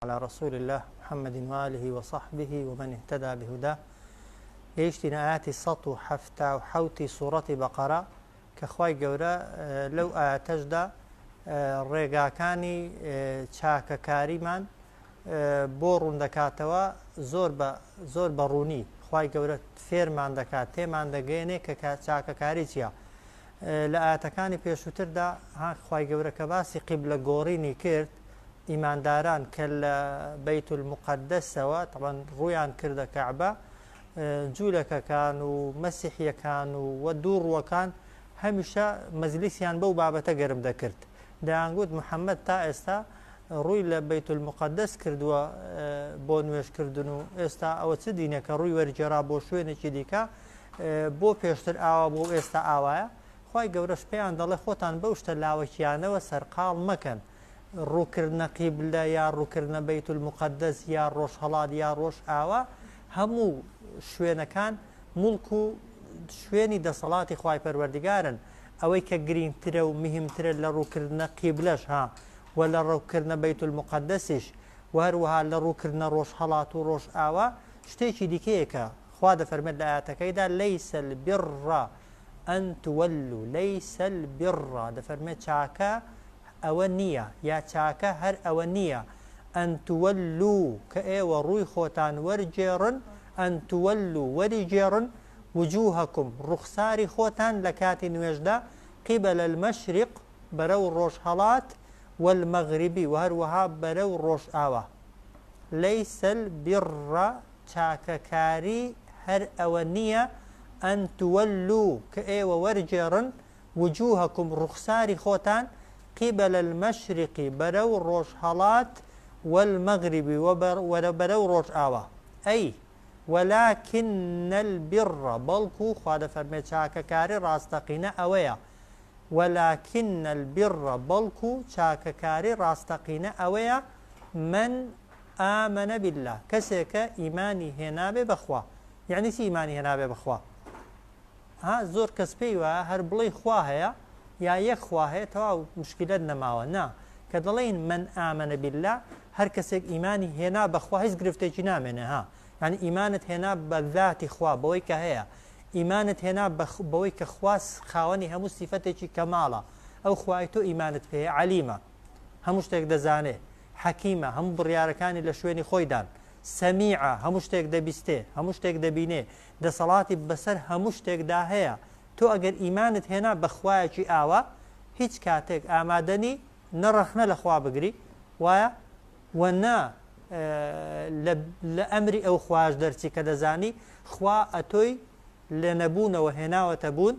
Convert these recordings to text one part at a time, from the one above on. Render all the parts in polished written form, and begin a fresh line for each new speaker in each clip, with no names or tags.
على رسول الله محمد وآله وصحبه ومن اهتدى بهداه گەیشتینە ئاەتی ١٧٧ سوورەتی بەقەرە کە خوای گەورە لەو ئاەتەشدا ڕێگاکانی چاکەکاریمان بۆ ڕوون دەکاتەوە زۆر بە ڕوونی خوای گەورە فێرمان دەکات تێمان دەگەێنێ کە چاکەکاری چییە. لە ئاەتەکانی پێشووتردا خوای گەورە کە باسی قیبلە گۆڕینی کرد ئیمانداران کە لە بەیت المقەدەسەوە طبعاً ڕوویان کردە کەعبە جوولەکەکان و مەسیحیەکان و دووڕوەکان هەمیشە مەجلیسیان بەو بابەتە گەرم دەکرد. دەیانگوت محەممەد تا ئێستا ڕووی لە بەیت المقەدەس کردووە بۆ نوێشکردن و ئێستا ئەوە چ دینێکە ڕووی وەرجێرا بۆ شوێنێکی دیکە بۆ پێشتر ئاوا بۆ ئێستا ئاوایە. خوای گەورەش پێیان دەڵێ خۆتان بەو شتە لاوەکیانەوە سەرقاڵ مەکەن، ڕووکردنە قیبلە یا ڕووکردنە بەیت المقەدەس یا ڕۆژهەڵات یا ڕۆژ ئاوا هەموو شوێنەکان مڵک و شوێنی دەسەڵاتی خوای پەروەردگارن. ئەوەی کە گرنگترە و مهمترە لە ڕووکردنە قیبلەش و لە ڕووکردنە بەیت المقەدەسیش و هەروەها لە ڕووکردنە ڕۆژهەڵات و ڕۆژ ئاوا شتێکی دیکەیەکە. خوا دەفەرمێت لە ئاەتەکەیدا لەیسە البیڕ ئەن توەلوا لەیسە البیڕ دەفەرمێت چاکە ئەوە نییە یا چاکە هەر ئەوە نییە ئەن توەلوا کە ئێوە ڕووی خۆتان وەرجێڕن ئەن توەلوا وەریجێڕن وجوهەکم ڕوخساری خۆتان لە کاتی نوێژدا قیبەل المەشرق بەرەو ڕۆژهەڵات والمەغریبی و هەروەها بەرەو ڕۆژ ئاوا. لەیسە البیڕ چاکەکاری هەر ئەوە نییە ئەن توەلوا کە ئێوە وەرجێڕن وجوهەکم ڕوخساری خۆتان قیبەل المەشرق بەرەو ڕۆژهەڵات والمەغریبی وبەرەو ڕۆژ ئاوا. ئەی ولكن البر بەڵکو خوا دەفەرمێت چاکەکاری ڕاستەقینە ئەوەیە. ولكن البر بەڵکو چاکەکاری ڕاستەقینە ئەوەیە من ئامەنە بالله کەسێکە ئیمانی هێنابێ بەخوا. یعنی چی ئیمانی هێنابێ بەخوا؟ زۆر کەس پێی وایە هەر بڵێ خوا هەیە یا یەک خوا هەیە تەواو مشکلەت نەماوە. نا کە دەڵێن من ئامەنە بالله هەر کەسێک ئیمانی هێنا بەخوا هیچ گرفتێکی نامێنێ. یعنی ئیمانت هێنا بە ذاتی خوا بەوەی کە هەیە، ئیمانت هێنا بەوەی کە خواست خاوەنی هەموو سیفەتێکی کەماڵە. ئەو خوای تۆ ئیمانت پێ عەلیمە، هەموو شتێک دەزانێ، حەکیمە، هەموو بڕیارەکانی لە شوێنی خۆیدان، سەمیعە، هەموو شتێک دەبیستێ، هەموو شتێک دەبینێ، دەسەڵاتی بەسەر هەموو شتێکدا هەیە. تۆ ئەگەر ئیمانت هێنا بە خوایەکی ئاوا هیچ کاتێک ئامادەنی نەڕەخنە لە خوا بگری وایە وەنا لە ئەمری ئەو خواش دەرچی کە دەزانی خوا ئەتۆی لە نەبوونەوە هێناوەتە بوون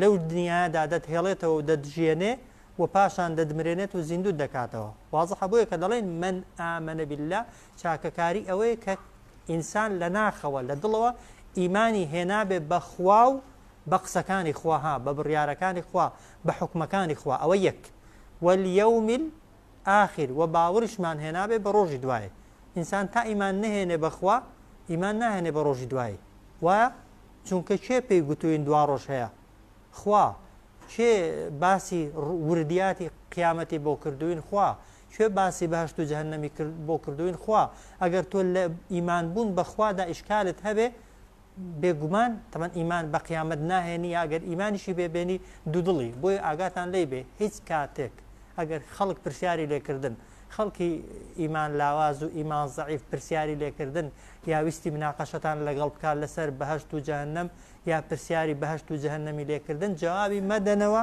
لەو دنیادا دەتهێڵێتەوە و دەدژێنێ و پاشان دەدمرێنێت و زیندوو دەکاتەوە. وازەحە بۆیە کە دەڵێن من ئامەنە بالله چاکەکاری ئەوەیە کە ئینسان لە ناخەوە لە دڵەوە ئیمانی هێنابێ بە خوا و بە قسەکانی خوا بە بڕیارەکانی خوا بە حکمەکانی خوا. ئەوە یەک. واليوم الآخر و باوەڕیشمان هێنابێ بە ڕۆژی دوایە. ئینسان تا ئیمان نهێنێ بەخوا ئیمان ناهێنێ بە ڕۆژی دوایی. وایە چونکە چێ پێی گوتوین دوا ڕۆژ هەیە؟ خوا. چێ باسی وردیاتی قیامەتی بۆ کردوین؟ خوا. چێ باسی بەهشت و جەهەنەمی بۆ کردوین؟ خوا. ئەگەر تۆ لە ئیمان بوون بەخوادا ئیشکالت هەبێ بێگومان تەمەن ئیمان بە قیامەت ناهێنی ئەگەر ئیمانیشی بێبێنی دوودڵی. بۆیە ئاگاتان لێ بێ هیچ کاتێک ئەگەر خەڵک پرسیاری لێکردن، خەڵکی ئیمان لاواز و ئیمان زەعیف پرسیاری لێکردن یا ویستی مناقەشەتان لەگەڵ بکات لەسەر بەهشت و جەهەنەم یا پرسیاری بەهشت و جەهەنەمی لێکردن جوابی مەدەنەوە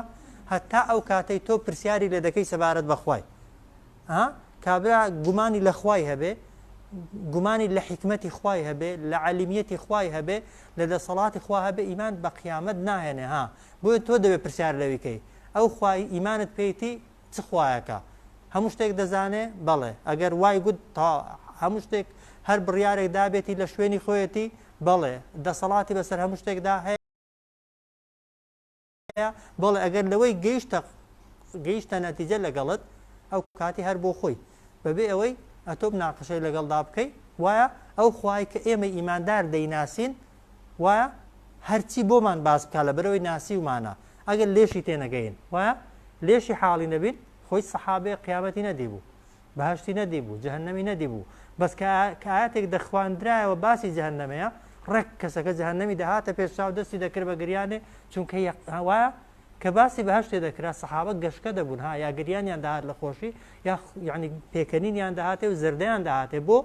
هەتا ئەو کاتەی تۆ پرسیاری لێ دەکەی سەبارەت بەخوای. کابرا گومانی لە خوای هەبێ، گومانی لە حکمەتی خوای هەبێ، لە عەلیمیەتی خوای هەبێ، لە دەسەڵاتی خوا هەبێ، ئیمان بە قیامەت ناهێنێ. بۆیە تۆ دەبێت پرسیار لەویکەی ئەو خوای ئیمانت پێیتی چ خوایەکە؟ هەموو شتێک دەزانێ؟ بەڵێ. ئەگەر وای گوت تا هەموو شتێک هەر بڕیارێک دابێتی لە شوێنی خۆیەتی؟ بەڵێ. دەسەڵاتی بەسەر هەموو شتێکدا هەیە؟ بەڵێ. ئەگەر لەوەی گەیشتە نەتیجە لەگەڵت ئەو کاتی هەر بۆ خۆی بەبێ ئەوەی ئەتۆ بناقەشەی لەگەڵدا بکەی وایە ئەو خوای کە ئێمە ئیماندار دەیناسین وایە هەرچی بۆمان باس بکە لە بەرەوەی ناسی ومانە ئەگەر لێشی تێنەگەین وایە لێشی حاڵی نەبین خۆی سەحابێ قیامەتی نەدیبوو بەهشتی نەدیبوو جەهەنەمی نەدیبوو بەس کە ئاەتێک دەخواندرایەوە باسی جەهەنەمەیە ڕێک کەسەکە جەهەنەمی دەهاتە پێشاو دەستی دەکرد بە گریانێ چونکە وایە کە باسی بەهشتێ دەکرا سەحابە گەشتکە دەبوون ها یا گریانیان داهات لە خۆشی یا یعنی پێکەنینیان داهاتێ و زردیان داهاتێ بۆ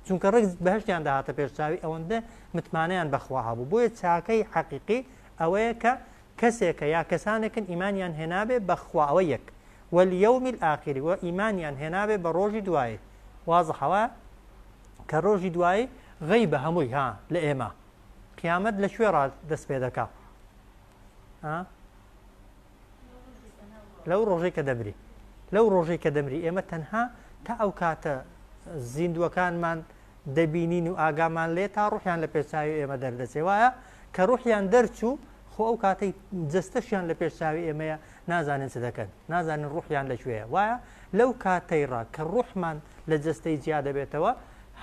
چونکە ڕێک بەهشتیان داهاتە پێشچاوی ئەوەندە متمانەیان بەخوا هەبوو بۆیە چاکەی حەقیقی ئەوەیە کە کەسێکە یا کەسانێکن ئیمانیان هێنابێ بەخوا ئەوە یەک واليوم الآخر و ئیمانیان هێنابێ بە ڕۆژی دوایێ وازەحەوە کە ڕۆژی دوایی غەیبە هەمووی ها لە ئێمە قیامەت لە کوێ دەست پێ دەکا لەو ڕۆژەی کە دەبری لەو ڕۆژەی کە دەمری ئێمە تەنها تا ئەو کاتە زیندوەکانمان دەبینین و ئاگامان لێ تا ڕوحیان لە پێچاوی ئێمە دەردەچێ وایە کە ڕوحیان دەرچوو خۆ ئەو کاتەی جەستەشیان لە پێشاوی ئێمەیە نازانن چ دەکەن نازانن ڕوحیان لەکوێیە وایە لەو کاتەیڕا کە ڕوحمان لە جەستەی جیا دەبێتەوە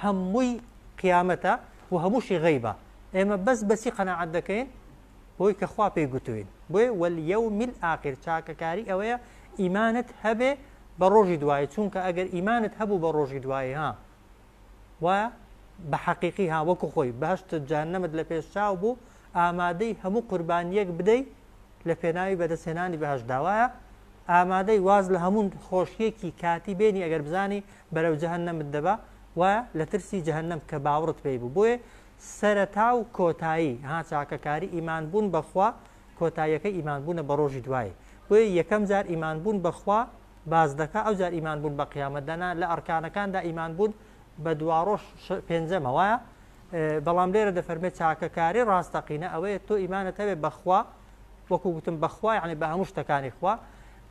هەمووی قیامەتە و هەمووشی غەیبە ئێمە بەس بەسی قەناعەت دەکەین بۆی کە خوا پێی گوتوین بۆیە واليوم الآخر چاکەکاری ئەوەیە ئیمانت هەبێ بە ڕۆژی دوایە چونکە ئەگەر ئیمانت هەبوو بە ڕۆژی دوایە ها وایە بە حەقیقی ها وەکو خۆی بەهشت جەهەنەمت لە پێش چاو بوو ئامادەی هەموو قوربانیەک بدەی لە پێناوی بەدەستهێنانی بەهشتدا وایە ئامادەی واز لە هەموو خۆشیەکی کاتی بێنی ئەگەر بزانی بەرەو جەهەنەمت دەبا وایە لە ترسی جەهەنەم کە باوڕت پێی بوو بۆیە سەرەتا و کۆتایی ها چاکەکاری ئیمانبوون بەخوا کۆتاییەکە ئیمانبوونە بە ڕۆژی دوایە بۆیە یەکەم جار ئیمانبوون بەخوا باز دەکا ئەو جار ئیمانبوون بە قیامەتدانا لە ئەرکانەکاندا ئیمانبوون بە دواڕۆژ پێنجەمە وایە بەڵام لێرە دەفەرمێت چاکەکاری ڕاستەقینە ئەوەیە تۆ ئیمانت هەبێ بەخوا وەکو گوتم بەخوا یعنی بە هەموو شتەکانی خوا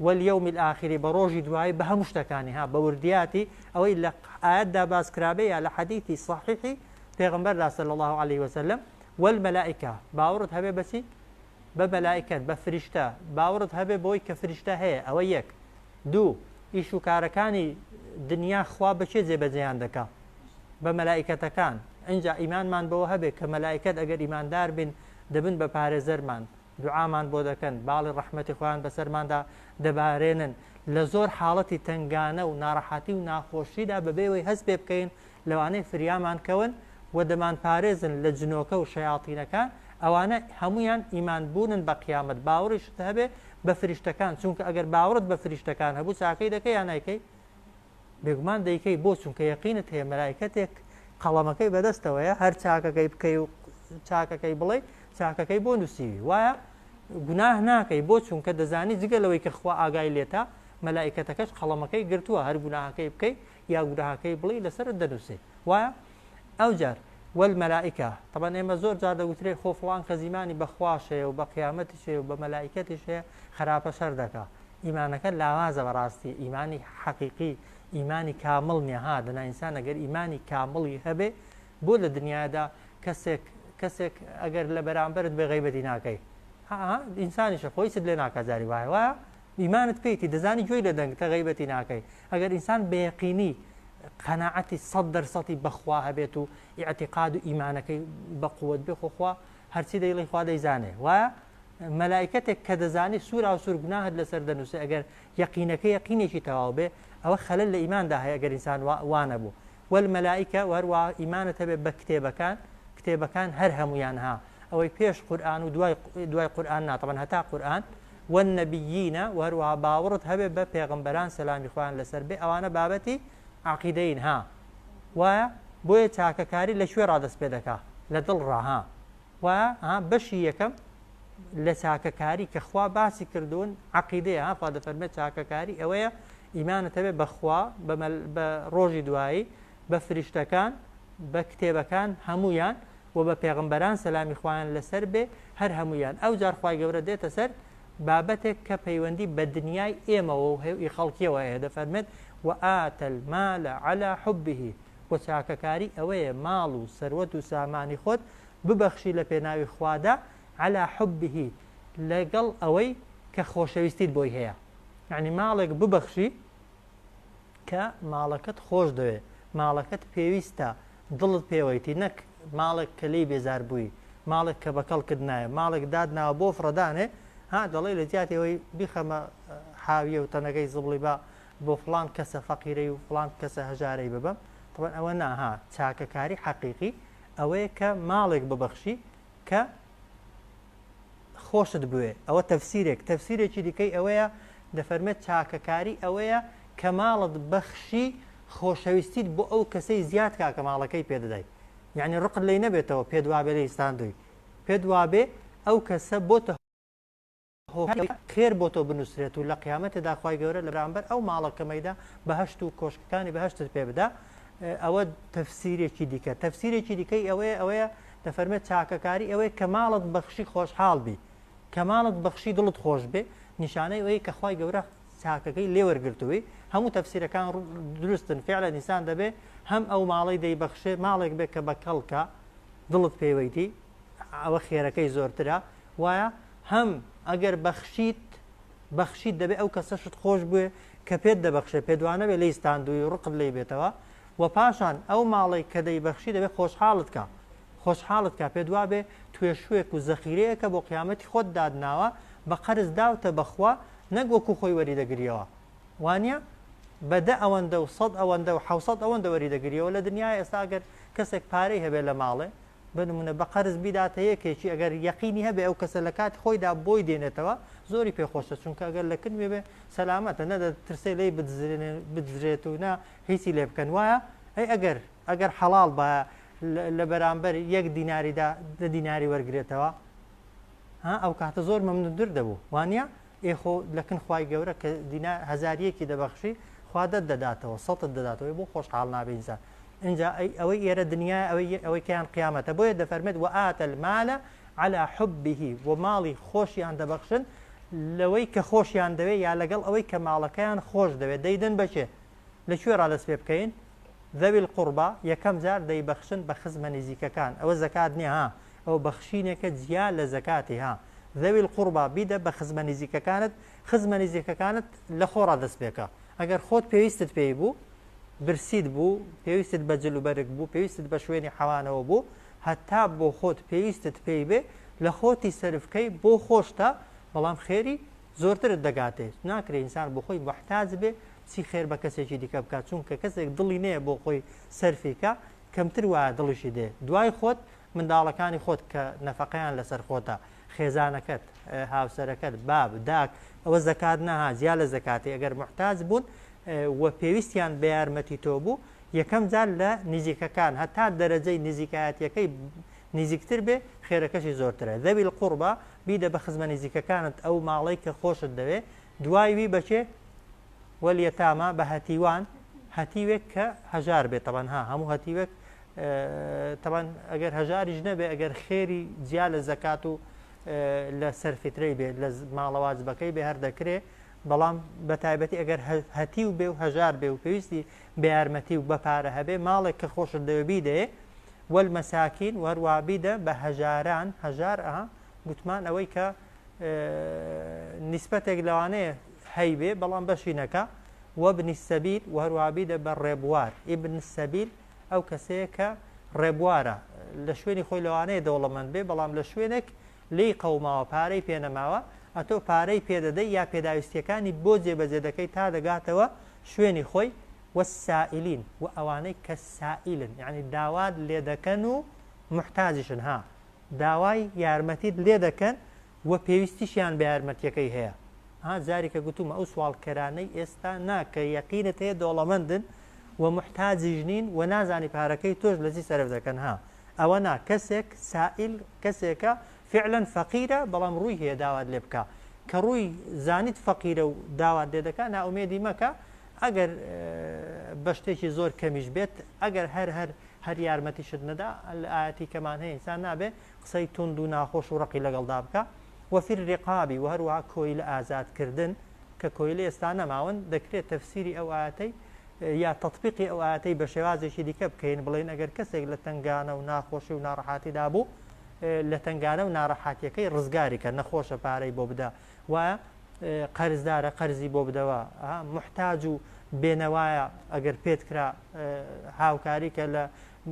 واليوم الآخر بە ڕۆژی دوایی بە هەموو شتەکانی ها بە وردیاتی ئەوەی لە ئاەتدا باسکرابێ یا لە حەدیثی صحیحی پێغەمبەردا صلی الله عليه وسلم والملائکە باوەڕت هەبێ بەچی بە مەلائکەت بە فریشتە باوەڕت هەبێ بۆی کە فریشتە هەیە ئەوە یەک دوو ئیش و کارەکانی دنیا خوا بەچێ جێبەجێیان دەکا بە مەلائکەتەکان ئەنجا ئیمانمان بەوە هەبێ کە مەلائکەت ئەگەر ئیماندار بن دەبن بە پارێزەرمان دوعامان بۆ دەکەن باڵی ڕەحمەتی خۆیان بەسەرماندا دەبارێنن لە زۆر حاڵەتی تنگانە و ناڕەحەتی و ناخۆشیدا بەبێەوەی هەست پێ بکەین لەوانەیە فریامان کەون و دەمان پارێزن لە جنۆکە و شەیاطینەکان ئەوانە هەمویان ئیمان بوونن بە قیامەت باوەڕیشت هەبێ بە فریشتەکان چونکە ئەگەر باوەڕت بە فریشتەکان هەبوو چاکەی دەکەی یان نایکەی بێگومان دەیکەی بۆ چونکە یەقینت هەیە مەلایکەتێک قەڵەمەکەی بەدەستەوەیە هەر چاکەکەی بکەی و چاکەکەی بڵێ چاکەکەی بۆ نووسیوی وایە گوناه ناکەی بۆ چونکە دەزانی جگەلەوەی کە خوا ئاگای لێتە مەلایکەتەکەش قەڵەمەکەی گرتووە هەر گوناهەکەی بکەی یا گوناهەکەی بڵێ لەسەرت دەنووسێ وایە ئەو جار والمەلائکە طبعا ئێمە زۆر جار دەگوترێ خۆ فڵان کە زیمانی بەخواشەیە و بە قیامەتیشەیە و بە مەلایکەتیشەیە خراپە شەر دەکا ئیمانەکە لاوازە بەڕاستی ئیمانی حەقیقی ئیمانی کامڵ نییە ها دەنا ئینسان ئەگەر ئیمانی کامڵی هەبێ بۆ لە دنیادا کەسێک ئەگەر لە بەرامبەرت بێ غەیبەتی ناکەی ئینسانیشە خۆی ست لێ ناکەزاری وایە وایە ئیمانت پێیتی دەزانی گوێی لە دەنگتە غەیبەتی ناکەی ئەگەر ئینسان بەیەقینی قەناعەتی 100% بەخوا هەبێت و ئیعتیقاد و ئیمانەکەی بە قووەت بێ خۆخوا هەرچی دەیڵی خوا دەیزانێ وایە مەلایکەتێک کە دەزانی سوورا و سوور گوناهت لەسەر دەنووسێ ئەگەر یەقینەکەی یەقینێکی تەواو بێ ئەوە خەلەل لە ئیماندا هەیە ئەگەر ئینسان وانە بوو والمەلایکە وەروە ئیمانت هەبێ بە کتێبەکان هەر هەمویان ها ئەوەی پێش قورئان و دوای قورئان ناتەبەن هەتا قورئان والنەبیینە وەروە باوەڕت هەبێ بە پێغەمبەران سەلامی خۆیان لەسەر بێ ئەوانە بابەتی عقیدەین ها وایە بۆیە چاکەکاری لەکوێ ڕادەست پێ دەکا لە دڵڕاها وایە بەشی یەکەم لە چاکەکاری کە خوا باسی کردوون عقیدەیە ها خوا دەفەرمێت چاکەکاری ئەوەیە ئیمانت هەبێ بەخوا بە ڕۆژی دوایی بە فریشتەکان بە کتێبەکان هەمویان و بە پێغەمبەران سەلامی خۆیان لەسەر بێ هەر هەمویان ئەو جار خوای گەورە دێتە سەر بابەتێک کە پەیوەندی بە دنیای ئێمەوە و هێوی خەڵکیەوە هەیە دەفەرمێت وآتى المال على حبه وچاکەکاری ئەوەیە ماڵ و سەروەت و سامانی خۆت ببەخشی لە پێناوی خوادا على حبه لەگەڵ ئەوەی کە خۆشەویستیت بۆی هەیە یعنی ماڵێک ببەخشی کە ماڵەکەت خۆش دەوێ ماڵەکەت پێویستە دڵت پێوەیتی نەک ماڵێک کە لی بێزار بووی ماڵێک کە بەکەڵ کردنایە ماڵێک دادناوە بۆ فرەدانێ ها دەڵێ لە جیاتەوەی بیخەمە حاویە و تەنەکەی زبڵی بە بۆ فڵان کەسە فەقیرەی و فڵان کەسە هەژارەی ببەم طبعا ئەوە ناها چاکەکاری حەقیقی ئەوەیە کە ماڵێک ببەخشی کە خۆشت بوێ ئەوە تەفسیرێکی دیکەی ئەوەیە دەفەرمێت چاکەکاری ئەوەیە کە ماڵت بەخشی خۆشەویستیت بۆ ئەو کەسەی زیاد کاکە ماڵەکەی پێدەدای یعنی ڕقت لی نەبێتەوە پێ دوابێ لە ئیستاندوی پێ دوابێ ئەو کەسە بۆتە خێر بۆ تۆ بنووسرێت و لە قیامەتێدا خوای گەورە لە بەرامبەر ئەو ماڵەکەمەیدا بەهەشت و کۆشکەکانی بەهەشتت پێ بدا ئەوە تەفسیرێکی دیکە تەفسیرێکی دیکەی ئەوەیە دەفەرمێت چاکەکاری ئەوەیە کە ماڵت بەخشی خۆشحاڵ بی کە ماڵت بەخشی دڵت خۆش بێ نیشانەی ئەوەیە کە خوای گەورە چاکەکەی لێوەرگرتووی هەموو تەفسیرەکان دروستن فعلا ئینسان دەبێ هەم ئەو ماڵی دەیبەخشێ ماڵێک بێ کە بەکەڵکە دڵت پێوەیتی ئەوە خێرەکەی زۆرترە وایە هەم ئەگەر بەخشیت دەبێ ئەو کەسەشت خۆش بوێ کە پێت دەبەخشێ پێدوانە بێ لە ئیستاندوی ڕقت لێ بێتەوە و پاشان ئەو ماڵی کە دەیبەخشی دەبێت خۆشحاڵت کە پێدوا بێ توێشوێک و زەخیرەیەکە بۆ قیامەتی خۆت دادناوە بە قەرز داوتە بەخوا نەک وەکو خۆی وەریدەگریەوە وانە بەدە ئەوەندە و 100 ئەوەندە و 700 ئەوەندە وەریدەگریەوە لە دنیای ئێستا ئەگەر کەسێک پارەی هەبێت لە ماڵێ بنمونە بە قەرز بیداتە یەکێکی ئەگەر یەقینی هەبێ ئەو کەسە لە کاتی خۆیدا بۆی دێنێتەوە زۆری پێخۆشە چونکە ئەگەر لەکن بێ سەلامەتە نەدەترسێ لی بدرێت و نا هیچی لێ بکەن وایە ئەگەر حەڵاڵ بە لە بەرامبەر یەک دیناریدا دیناری وەرگێتەوە ئەو کاتە زۆر مەمنوندر دەبوو وانە ئێخۆ لەکن خوای گەورە کە هەزاریەکی دەبەخشی خوادت دەداتەوە سەڵت دەداتەوە بۆ خۆشحاڵ نابێ ئینسان اینجا ئەوەی ئێرە دنیا ئەوەی کەیان قیامەتە بۆیە دەفەرمێت وآتە المالە على حبه و ماڵی خۆشیان دەبەخشن لەوەی کە خۆشیان دەوێت یا لەگەڵ ئەوەی کە ماڵەکەیان خۆش دەوێت دەیدن بەچێ لەکوێ ڕادەست پێ بکەین ذەوی القوربا یەکەم جار دەیبەخشن بە خزمە نزیکەکان ئەوە زەکات نییە ها ئەو بەخشینێکە جیا لە زەکاتی ها ذەوی القوربا بیدە بە خزمە نزیکەکانت خزمە نزیکەکانت لە خۆ ڕادەست پێکە ئەگەر خۆت پێویستت پێی بوو برسیت بوو پێویستت بە جلوبەرگ بوو پێویستت بە شوێنی حەوانەوە بوو هەتا بۆ خۆت پێویستت پێی بێ لە خۆتی سەرفکەی بۆ خۆشتە بەڵام خێری زۆرترت دەگاتێ ناکرێ ئینسان بۆ خۆی محتاج بێ چی خێر بە کەسێکی دیکە بکات چونکە کەسێک دڵی نەیە بۆ خۆی سەرفیکە کەمتر وایە دڵیشی دێ دوای خۆت منداڵەکانی خۆت کە نەفەقەیان لەسەر خۆتە خێزانەکەت هاوسەرەکەت باب داک ئەوە زەکات نەها زیا لە زەکاتی ئەگەر محتاج بوون و پێویستیان بە یارمەتی تۆ بوو یەکەم جار لە نزیکەکان هەتا دەرەجەی نزیکایەتیەکەی نزیکتر بێ خێرەکەشی زۆرترە ذەوی القوربا بیدە بە خزمە نزیکەکانت ئەو ماڵەی کە خۆشت دەوێ دوایوی بەچێ وەلیەتامە بە هەتیوان هەتیوێک کە هەژار بێت تەبەن هەموو هەتیوێک تەبەن ئەگەر هەژاریش نەبێ ئەگەر خێری جیا لە زەکات و لە سەرفیترەی بێت لە ماڵەواجبەکەی بێ هەر دەکرێ بەڵام بە تایبەتی ئەگەر هەتی و بێ و هەژار بێ و پێویستی بە یارمەتی و بەپارە هەبێ ماڵێک کە خۆشت دەوێ دێ وەلمەساکین وەروە بیدە بە هەژاران هەژار گوتمان ئەوەی کە نیسبەتێک لەوانەیە هەیبێ بەڵام بەشی نەکە وەبنی سەبیل وەروە بیدە بە ڕێبوار ئیبن سەبیل ئەو کەسەیە کە ڕێبوارە لە شوێنی خۆی لەوانەیە دەوڵەمەند بێ بەڵام لە شوێنێک لی قەوماوە پارەی پێنەماوە ئەتۆ پارەی پێدەدەی یا پێداویستیەکانی بۆ جێبەجێ دەکەی تا دەگاتەوە شوێنی خۆی وەسائلین و ئەوانەی کە سائلن یعنی داوات لێ دەکەن و محتاجشن داوای یارمەتیت لێ دەکەن و پێویستیشیان بە یارمەتیەکەی هەیە جارێکە گوتومە ئەو سوالکەرانەی ئێستا ناکە یەقینت هەیە دۆڵەمەندن و محتاجیش نین و نازانی پارەکەی تۆش لەچی سەرف دەکەن ئەوە نا کەسێک سائل کەسێکە فعلا فەقیرە بەڵام ڕووی هەیە داوات لێ بکە کە ڕووی زانیت فەقیرە و داوات لێ دەکات ناومێدی مەکە ئەگەر بە شتێکی زۆر کەمیش بێت ئەگەر هەر یارمەتیشت نەدا لە ئاەتی کەمان هەیە ئینسان نابێ قسەی تند و ناخۆش و ڕقی لەگەڵدا بکە وفي الرقاب وهروها كويل آزاد كردن ككويل استانا ماون دكريت تفسيري أو آتي يا تطبيقي أو آتي بشوازي شي ديكب كين بلين أجر كسر لتنجانا وناخوشي ونارحاتي دابو لتنجانا ونارحاتي كي رزقاري كنخوش باري بوبدا و قرز دارة قرزي بوبدا محتاج بينوايا أجر بيتكرا هاوكاري كلا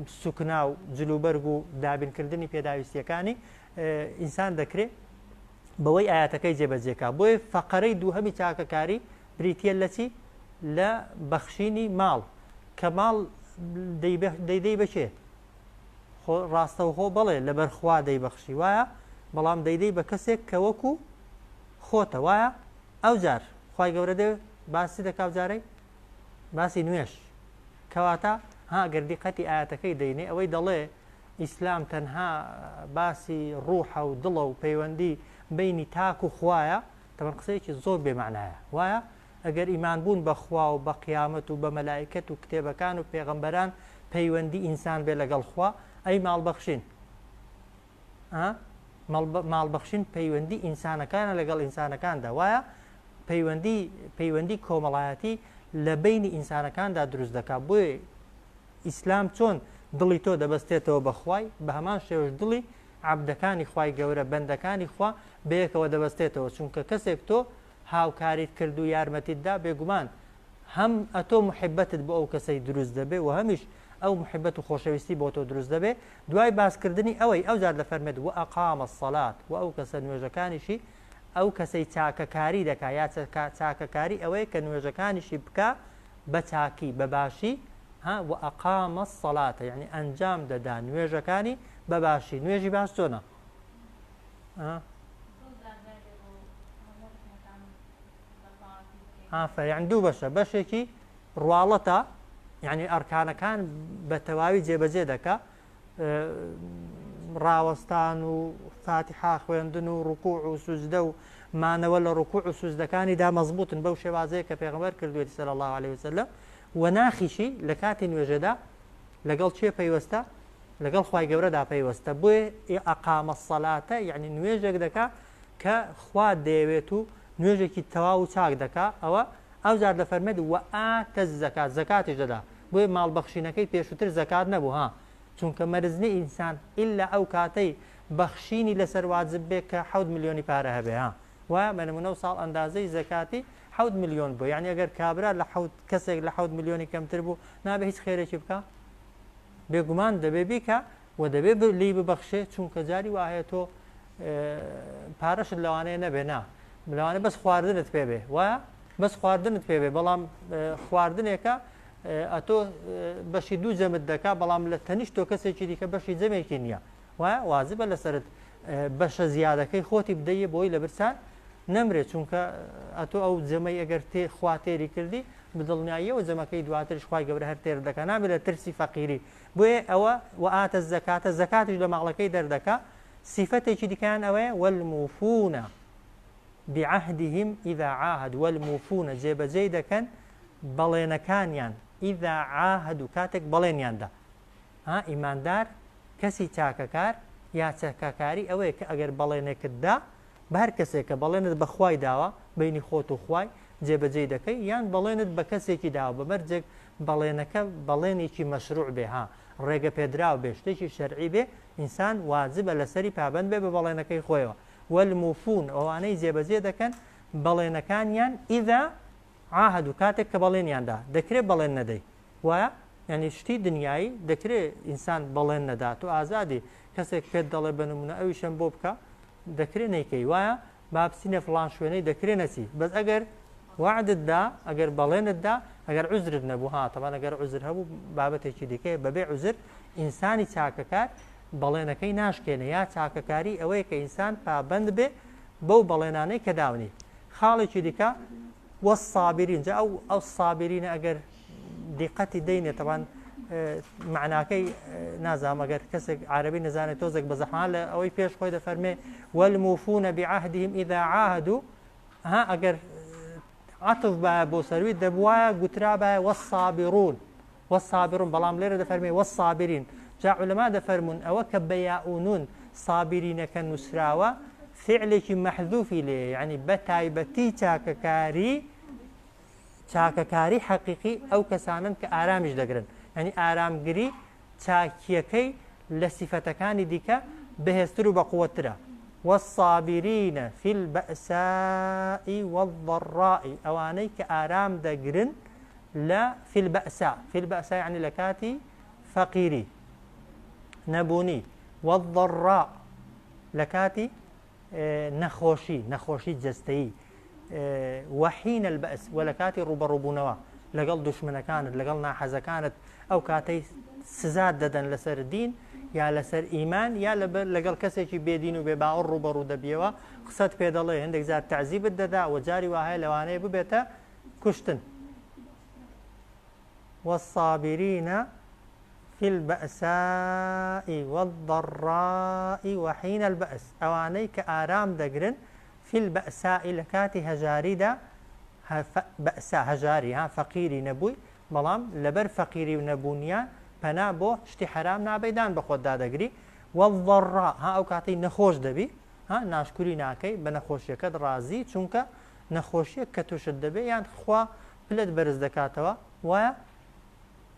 سكناو جلوبرغو دابين كردني بيداويستيكاني إنسان دكري بەوەی ئاەتەکەی جێبەجێکا بۆی فەقەرەی دووهەمی چاکەکاری بریتە لە چی لە بەخشینی ماڵ کە ماڵ دەیدەی بەچێ ڕاستەوخۆ بڵێ لەبەر خوا دەیبەخشی وایە بەڵام دەیدەی بە کەسێک کە وەکو خۆتە وایە ئەو جار خوای گەورە دەوێت باسی دەکا جارەی باسی نوێش کەواتە ئەگەر دیقەتی ئاەتەکەی دەینێ ئەوەی دەڵێ ئیسلام تەنها باسی ڕوحە و دڵە و پەیوەندی بینی تاک و خوایە تەمەن قسەیەکی زۆر بێمعنایە وایە ئەگەر ئیمان بوون بە خوا و بە قیامەت و بە مەلایکەت و کتێبەکان و پێغەمبەران پەیوەندی ئینسان بێ لەگەڵ خوا ئەی ماڵبەخشین ماڵبەخشین پەیوەندی ئینسانەکانە لەگەڵ ئینسانەکاندا وایە پەیوەندی کۆمەڵایەتی لە بینی ئینسانەکاندا دروست دەکات بۆیە ئیسلام چۆن دڵی تۆ دەبەستێتەوە بەخوای بە هەمان شێوەش دڵی عەبدەکانی خوای گەورە بەندەکانی خوا بەیەکەوە دەبەستێتەوە چونکە کەسێک تۆ هاوکاریت کرد و یارمەتیتدا بێگومان هەم ئەتۆ محبەتت بۆ ئەو کەسەی دروست دەبێ و هەمیش ئەو محبەت و خۆشەویستی بۆ تۆ دروست دەبێ دوای باسکردنی ئەوەی ئەو جار دەفەرمێت و ئەقامە سەڵات و ئەو کەسە نوێژەکانیشی ئەو کەسەی چاکەکاری دەکا یا چاکەکاری ئەوەیە کە نوێژەکانیشی بکە بە چاکی بەباشی و ئەقامە سەڵاتە یعنی ئەنجام دەدا نوێژەکانی بەباشی نوێژی باش چۆنە یعنی دوو بەشە بەشێکی ڕواڵەتە یعنی ئەرکانەکان بە تەواوی جێبەجێ دەکا ڕاوەستان و فاتحا خوێندن و ڕکوع و سوجدە و مانەوە لە ڕکوع و سوجدەکانیدا مەزبوطن بەو شێوازەیە کە پێغەمبەر کردوێتی صلی الله عليه وسلم و ناخیشی لە کاتی نوێژەدا لەگەڵ چێ پەیوەستە لەگەڵ خوای گەورەدا پەیوەستە بۆیە ئەقامە سەڵاتە یعنی نوێژێک دەکا کە خوا دەیەوێت و نوێژێکی تەواو و چاک دەکا ئەو جار دەفەرمێت و ئاتە زەکات زەکاتیش دەدا بۆیە ماڵبەخشینەکەی پێشووتر زەکات نەبوو چونکە مەرزنی ئینسان ئللا ئەو کاتەی بەخشینی لەسەر واجب بێ کە 7 ملیۆنی پارە هەبێ وایە بە نمونە و ساڵ ئەندازەی زەکاتی 7 ملیۆن بوو یعنی ئەگەر کابرا لە کەسێک لە 7 ملیۆنی کەمتر بوو نابێ هیچ خێرێکی بکە بێگومان دەبێ بیکە و دەبێ لی ببەخشێ چونکە جاری وایە تۆ پارەشت لەوانەیە نەبێ لەوانێ بەس خواردنت پێ بێ وایە بەس خواردنت پێ بێ بەڵام خواردنێکە ئەتۆ بەشی دوو جەمت دەکا بەڵام لە تەنیشت تۆ کەسێکی دیکە بەشی جەمێکی نییە وایە وازبە لەسەرت بەشە زیادەکەی خۆتی بدەیە بۆی لە برسان نەمرێت چونکە ئەتۆ ئەو جەمەی ئەگەر خوا تێری کردی بدڵنیاییەوە جەمەکەی دواترش خوای گەورە هەر تێر دەکا نابێت لە ترسی فەقیری بۆیە ئەوە و ئاتە زەکاتە زەکاتیش لە ماڵەکەی دەردەکا سیفەتێکی دیکەیان ئەوەیە والموفونە بعهدهم إذا عاهدوا والموفون جێبەجێ دەکەن بەڵێنەکانیان ئیدا عاهدوا کاتێک بەڵێنیاندا ئیماندار کەسی چاکەکار یا چاکەکاری ئەوەیە کە ئەگەر بەڵێنێکتدا بە هەر کەسێک کە بەڵێنت بە خوای داوە بینی خۆت و خوای جێبەجێ دەکەی یان بەڵێنت بە کەسێکی داوە بەمەرجێک بەڵێنەکە بەڵێنێکی مەشروع بێ ڕێگە پێدراو بێ شتێکی شەرعی بێ ئینسان واجبە لەسەری پابەند بێ بە بەڵێنەکەی خۆیەوە والموفون ئەوانەی جێبەجێ دەکەن بەڵێنەکانیان ئیدا عاهد و کاتێک کە بەڵێنیاندا دەکرێت بەڵێن نەدەی وایە یعنی شتی دنیایی دەکرێت ئینسان بەڵێن نەدات و ئازادی کەسێک پێت دەڵێ بە نمونە ئەویشم بۆ بکە دەکرێت نەیکەی وایە با بچینە فڵان شوێنەی دەکرێت نەچی بەس ئەگەر وعدتدا ئەگەر بەڵێنتدا ئەگەر عوزرت نەبوو تەمان ئەگەر عوزر هەبوو بابەتێکی دیکەیە بەبێ عوزر ئینسانی چاکەکار بەڵێنەکەی ناشکێنە یا چاکەکاری ئەوەیە کە ئینسان پابند بێ بەو بەڵێنانەی کە داونی خاڵێکی دیکە والصابرین جا ئەو صابرینە ئەگەر دیقەتی دەینێ تەوان معناکەی نازام ئەگەر کەسێک عربی نەزانێت تۆزێک بە زەحمان لە ئەوەی پێش خۆی دەفەرمێ والموفون بعهدهم إذا عاهدوا ئەگەر عطف بە بۆ سەروی دەبوایە گوترا بە والصابرون بەڵام لێرە دەفەرمێ والصابرین جا علەما دەفەرمون ئەوە کە بەیاونون صابرینەکە نووسراوە فعلێکی مەحذوفی لێ یعنی بە تایبەتی چاکەکاری حەقیقی ئەو کەسانن کە ئارامیش دەگرن یعنی ئارامگری چاکیەکەی لە سیفەتەکانی دیکە بەهێزتر و بەقووەترە والصابرين في البأساء والضراء ئەوانەی کە ئارام دەگرن لە في البأساء يعني لە کاتی فەقیری نەبوونی والضراء لە کاتی نەخۆشی جەستەیی وحین البأس و لە کاتی ڕوبەڕووبوونەوە لەگەڵ دوشمنەکانت لەگەڵ ناحەزەکانت ئەو کاتەی سزات دەدەن لەسەر دین یا لەسەر ئیمان یا لەگەڵ کەسێکی بێدین و بێ باوەڕ ڕوبەڕوو دەبیەوە قسەت پێ دەڵێ هەندێک جار تەعزیبت دەدا و جاری وهەیە لەوانەیە ببێتە کوشتن. والصابرين في البأساء والضراء وحين البأس ئەوانەی کە ئارام دەگرن في البأساء لە کاتی هەژاریدا بەئسا هەژاری فەقیری نەبووی بەڵام لەبەر فەقیری و نەبوونیان پەنا بۆ شتی حرام نابەیدان بە خۆت دادەگری. والضراء ئەو کاتەی نەخۆش دەبی ناشکوری ناکەی بە نەخۆشیەکەت ڕازی چونکە نەخۆشیەک کە تووشت دەبێ یان خوا پلت بەرز دەکاتەوە وایە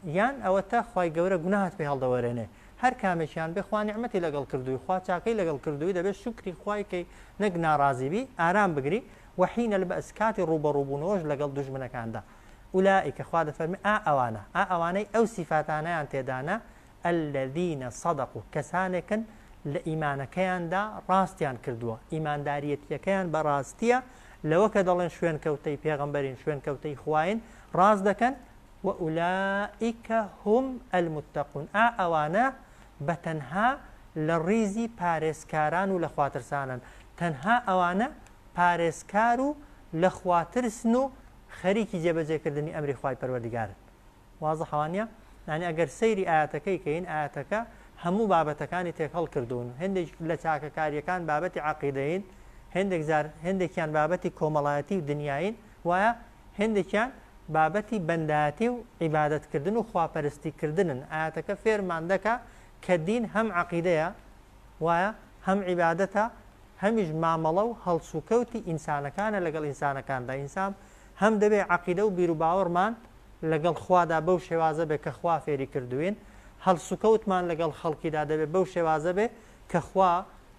یان ئەوە تا خوای گەورە گوناهات پێ هەڵدەوەرێنێ هەر کامێکیان بێ خوا نیعمەتی لەگەڵ کردووی خوا چاکەی لەگەڵ کردووی دەبێت شکری خوایکەی نەک ناڕازیبی ئارام بگری. وحینە البەئس کاتی ڕوبەڕووبوونەوەش لەگەڵ دوژمنەکاندا ئولائیکە خوا دەفەرمێ ئەوانە ئەوانەی ئەو سیفاتانەیان تێدانە الذین صدقوا کەسانێکن لە ئیمانەکەیاندا ڕاستیان کردووە ئیمانداریەتیەکەیان بەڕاستیە لەوە کە دەڵێن شوێن کەوتەی پێغەمبەرین شوێن کەوتەی خواین ڕاست دەکەن. وأولئك هم المتقون ئەوانە بەتەنها لە ڕیزی پارێزکاران و لە خواترسانن تەنها ئەوانە پارێزکار و لە خواترسن و خەریکی جێبەجێکردنی ئەمری خوای پەروەردیگارن. واضح وانە یعنی ئەگەر سەیری ئاەتەکەی کەین ئاەتەکە هەموو بابەتەکانی تێکەڵ کردوون هەندێک لە چاکەکاریەکان بابەتی عەقیدەین هەندێکیان بابەتی کۆمەڵایەتی و دنیاین وایە هەندێکیان بابەتی بەندایەتی و عیبادەتکردن و خواپەرستیکردنن. ئاەتەکە فێرمان دەکا کە دین هەم عەقیدەیە وایە هەم عیبادەتە هەمیش مامەڵە و هەڵسوکەوتی ئینسانەکانە لەگەڵ ئینسانەکاندا ئینسان هەم دەبێ عەقیدە و بیر و باوەڕمان لەگەڵ خوادا بەو شێوازە بێ کە خوا فێری کردوین هەڵسوکەوتمان لەگەڵ خەڵکیدا دەبێت بەو شێوازە بێ کە خوا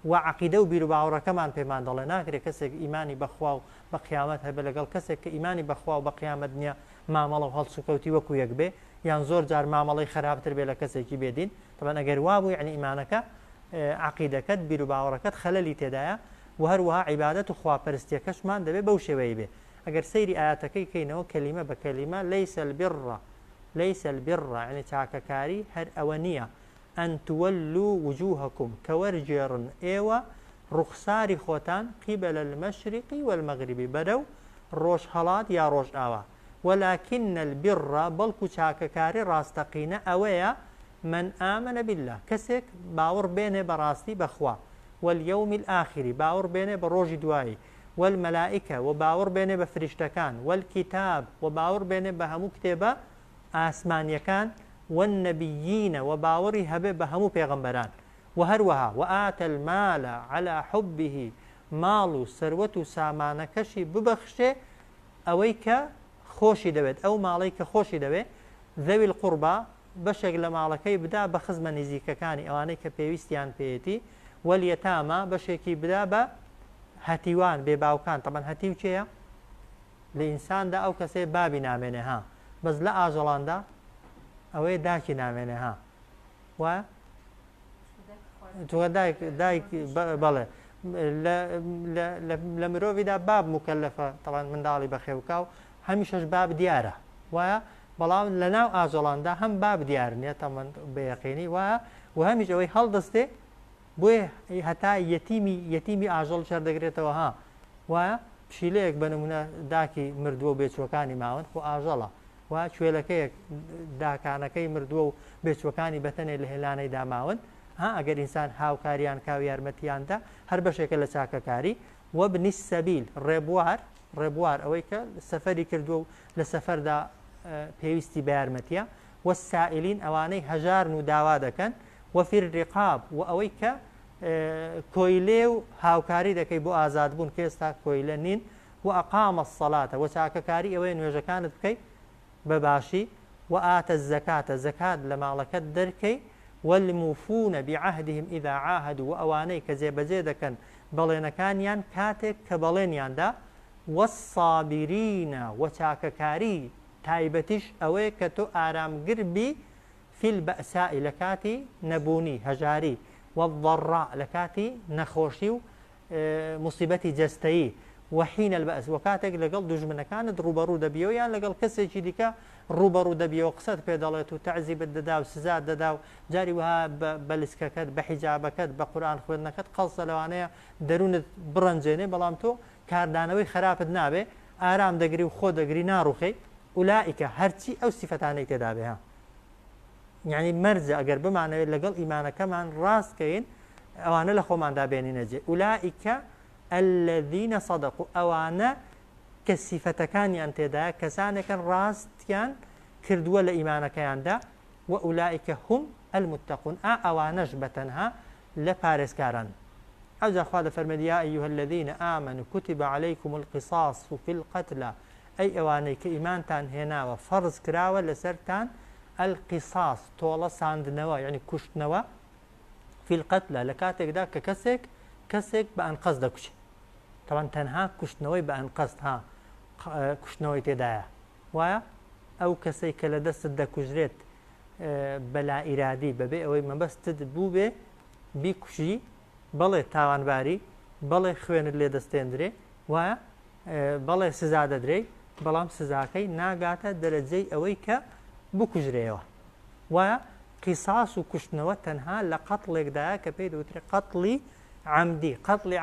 و عەقیدە و بیر و باوەڕەکەمان پێمان دەڵێ ناکرێت کەسێک ئیمانی بەخوا و بە قیامەت هەبێ لەگەڵ کەسێک کە ئیمانی بەخوا و بە قیامەت نییە مامەڵە و هەڵسوکەوتی وەکو یەک بێ یان زۆر جار مامەڵەی خراپتر بێ لە کەسێکی بێدین طبعاً ئەگەر وا بوو یعنی ئیمانەکە عەقیدەکەت بیر و باوەڕەکەت خەلەلی تێدایە و هەروەها عیبادەت و خواپەرستیەکەشمان دەبێت بەو شێوەیە بێ. ئەگەر سەیری ئاەتەکەی کەینەوە کەلیمە بە کەلیمە لەیس البر یعنی چاکەکاری هەر ئەوە نییە ئەن تولوا وجوهکم کە وەرجێڕن ئێوە ڕوخساری خۆتان قیبەلە المەشرقی والمەغریبی بەرەو ڕۆژ هەڵات یا ڕۆژ ئاوا ولكن البر بەڵکو چاکەکاری ڕاستەقینە ئەوەیە من ئامنە بالله کەسێک باوەڕ بێنێ بەڕاستی بەخوا واليوم الآخر باوەڕ بێنێ بە ڕۆژی دوایی والمەلائکە و باوەڕ بێنێ بە فریشتەکان والکیتاب و باوەڕ بێنێ بە هەموو کتێبە ئاسمانیەکان والنبيين وباوري هبه بهمو پیغمبران وهروها وآت المال على حبه مالو ثروت سامانكشي ببخشه اويك خوشي دبت او ماليك خوشي دبت ذوي القربى بشك لمالكي بدا بخزم نزيككاني اوانيك بيويستيان بيتي واليتامى بشكي بدا بهتيوان بباوكان طبعا هتيو چيا لإنسان دا او كسي بابي نامنه ها بس لا آجلان دا ئەوەی داکی نامێنێ ها وایە دایک بەڵێ لە مرۆڤیدا باب مکەلەفە تەڵەن منداڵی بەخێوکاو هەمیشەش باب دیارە وایە بەڵام لە ناو ئاژەڵاندا هەم باب دیار نییە تەمەند بەیەقینی وایە و هەمیش ئەوەی هەڵدەستێ بۆیە هەتا یەتیمی ئاژەڵ شەردەگرێتەوە ها وایە پشیلەیەک بە نمونە داکی مردووە بێچوەکانی ماون خۆ ئاژەڵە وا کوێلەکەیەک داکانەکەی مردووە و بێچوەکانی بەتەنێ لە هێلانەی داماون ئەگەر ئینسان هاوکاریان کاو یارمەتیاندا هەر بەشێکە لە چاکەکاری وەبنی سەبیل ڕێبوار ئەوەی کە سەفەری کردووە و لە سەفەردا پێویستی بە یارمەتیە والسائلین ئەوانەی هەژارن و داوا دەکەن وفی الرقاب و ئەوەی کە کۆیلێ و هاوکاری دەکەی بۆ ئازادبوون کە ئێستا کۆیلە نین و ئەقامە السەڵاتە و چاکەکاری ئەوەی نوێژەکانت بکەیت بباشي وآت الزكاة زكاة لما لكت دركي والموفون بعهدهم إذا عاهدوا وأواني كزيبزيدكن بلينكانيان كاتك كبلينيان دا والصابرين وتاككاري تايبتش أويكتو آرام قربي في البأساء لكاتي نبوني هجاري والضراء لكاتي نخوشي مصيبتي جستي وحين البأس وكاتك لقل دجمنا كانت روبرو دبيو يعني لقل كسي ديكا روبرو دبيو قصد بيدالت وتعذيب الدداو سزاد دداو جاري وها بلسككت بحجابكت بقرآن خوينكت قصة لوانيا درون برنجيني بلامتو كاردانوي خراب نابي آرام دقري وخو دقري ناروخي أولئك هرتي أو صفتاني تدابها يعني مرجع أقرب بمعنى لقل إيمانا كمان راس كين أوانا لخو من دابيني نجي أولئك الذين صدقوا أوانا كصفتكان ينتدا كسان كان راس كان كردوا لإيمانا كان دا وأولئك هم المتقون أوانا جبتنها لبارس كاران أجا خالد فرمد يا أيها الذين آمنوا كتب عليكم القصاص في القتلى أي أواني كإيمان تان هنا وفرض كراوة لسرتان القصاص طولة ساندنوا يعني كشتنوا في القتلى لكاتك دا كسك بأن قصدكش طبعا تنها كشتنوي بأن قصد ها كشتنوي تدايا ويا أو كسيك لدست دا كجريت بلا إرادي ببي أو ما بس تدبو بي بيكشي بەڵێ تاوانباری بەڵێ خوێنت لێ دەستێنرێ وایە بەڵێ سزا دەدرێ بەڵام سزاکەی ناگاتە دەرەجەی ئەوەی کە بکوژرێەوە وایە قیساس و کوشتنەوە تەنها لە قەتڵێکدایە کە پێی دەوترێت قەتڵی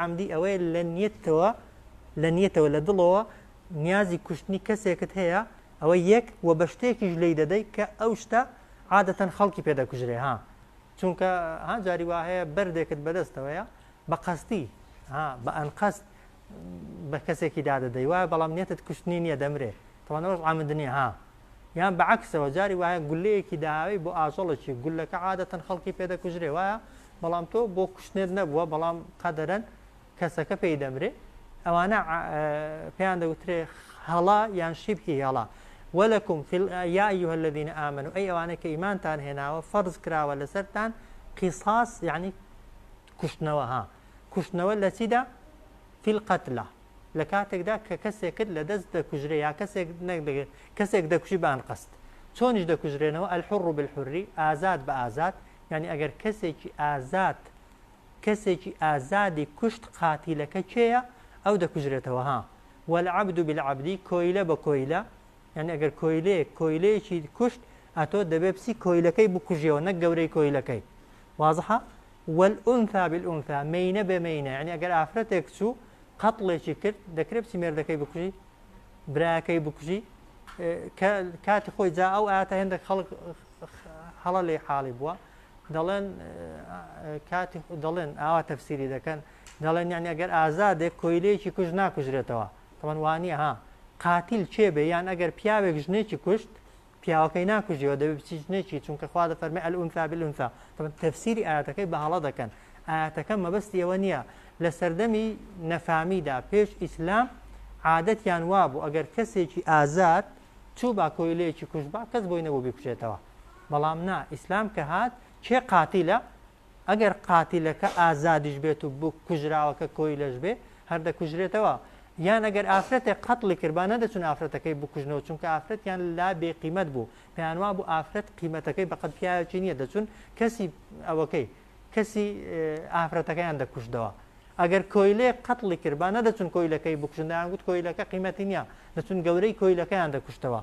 عەمدی ئەوەیە لە نیەتەوە لە دڵەوە نیازی کوشتنی کەسێکت هەیە ئەوە یەک و بە شتێکیش لێی دەدەی کە ئەو شتە عادەتەن خەڵکی پێدەکوژرێ ها چونکە ها جاری وایە بەردێکت بەدەستەوەیە بە قەستی بە ئەنقەست بە کەسێکی دادەدەی وایە بەڵام نیەتت کوشتنی نییە دەمرێ تەوانەوەش عامدنیە ها یان بەعەکسەوە جاری وایە گولەیەکی داوی بۆ ئاژەڵێکی گولەکە عادەتەن خەڵکی پێدەکوژرێ وایە بەڵام تۆ بۆ کوشتنێت نەبووە بەڵام قەدەرەن کەسەکە پێی دەمرێ ئەوانە پێیان دەوترێ هەڵا یان شیبهی هەڵا ولكم في يا أيها الذين آمنوا أي أوانك إيمان تان هنا وفرض كراوة لسرتان قصاص يعني كشنوها التي دا في القتلى لكاتك دا كسيك لدز دا كجري يا كسيك دا كشي بان قصد شونش دا كجرينه الحر بالحري آزاد بآزاد يعني أجر كسيك آزادي كشت قاتلك كيا أو دا كجريتها والعبد بالعبد كويلة بكويلة يعني أجر كويلة شيء كشت أتو دبيبسي كويلكي بكجيو نجوري كويلكي واضحة والأنثى بالأنثى مينة بمينة يعني أجر أفرتك شو قتل شكر دكربسي مردكي بكجي براكي بكجي كات خوي جاء أو آتا عندك خلق حلالي حالي بوا دلن كات دلن أو تفسيري ده كان دلن يعني أجر آزاد كويلة شيء كجنا كجرتوا طبعا وانية ها قاتل چێ بێ یان ئەگەر پیاوێک ژنێکی کوشت پیاوەکەی ناکوژیەوە دەبێت بچی ژنێکی چونکە خوا دەفەرمێ الأنثى بالأنثى تەفسیری ئاەتەکەی بە هەڵە دەکەن ئاەتەکە مەبەستی ئەوە نییە لە سەردەمی نەفامیدا پێش ئیسلام عادەتیان وابوو ئەگەر کەسێکی ئازاد چوو با کۆیلەیەکی کوشت با کەس بۆی نەبوو بیکوژێتەوە بەڵام نا ئیسلام کە هات چێ قاتیلە ئەگەر قاتیلەکە ئازادیش بێت و بوو کوژراوەکە کۆیلەش بێ هەر دەکوژرێتەوە یان ئەگەر ئافرەتێک قەتڵی کرد نەدەچون ئافرەتەکەی بکوژنەوە چونکە ئافرەتیان لا بێقیمەت بوو پێیان وا بوو ئافرەت قیمەتەکەی بەقەت پیاوێکی نییە دەچون کەسی ئەوەکەی کەسی ئافرەتەکەیان دەکوژدەوە ئەگەر کۆیلەیە قەتڵی کرد نەدەچون کۆیلەکەی بکوژن دەیانگوت کۆیلەکە قیمەتی نییە دەچون گەورەی کۆیلەکەیان دەکوشتەوە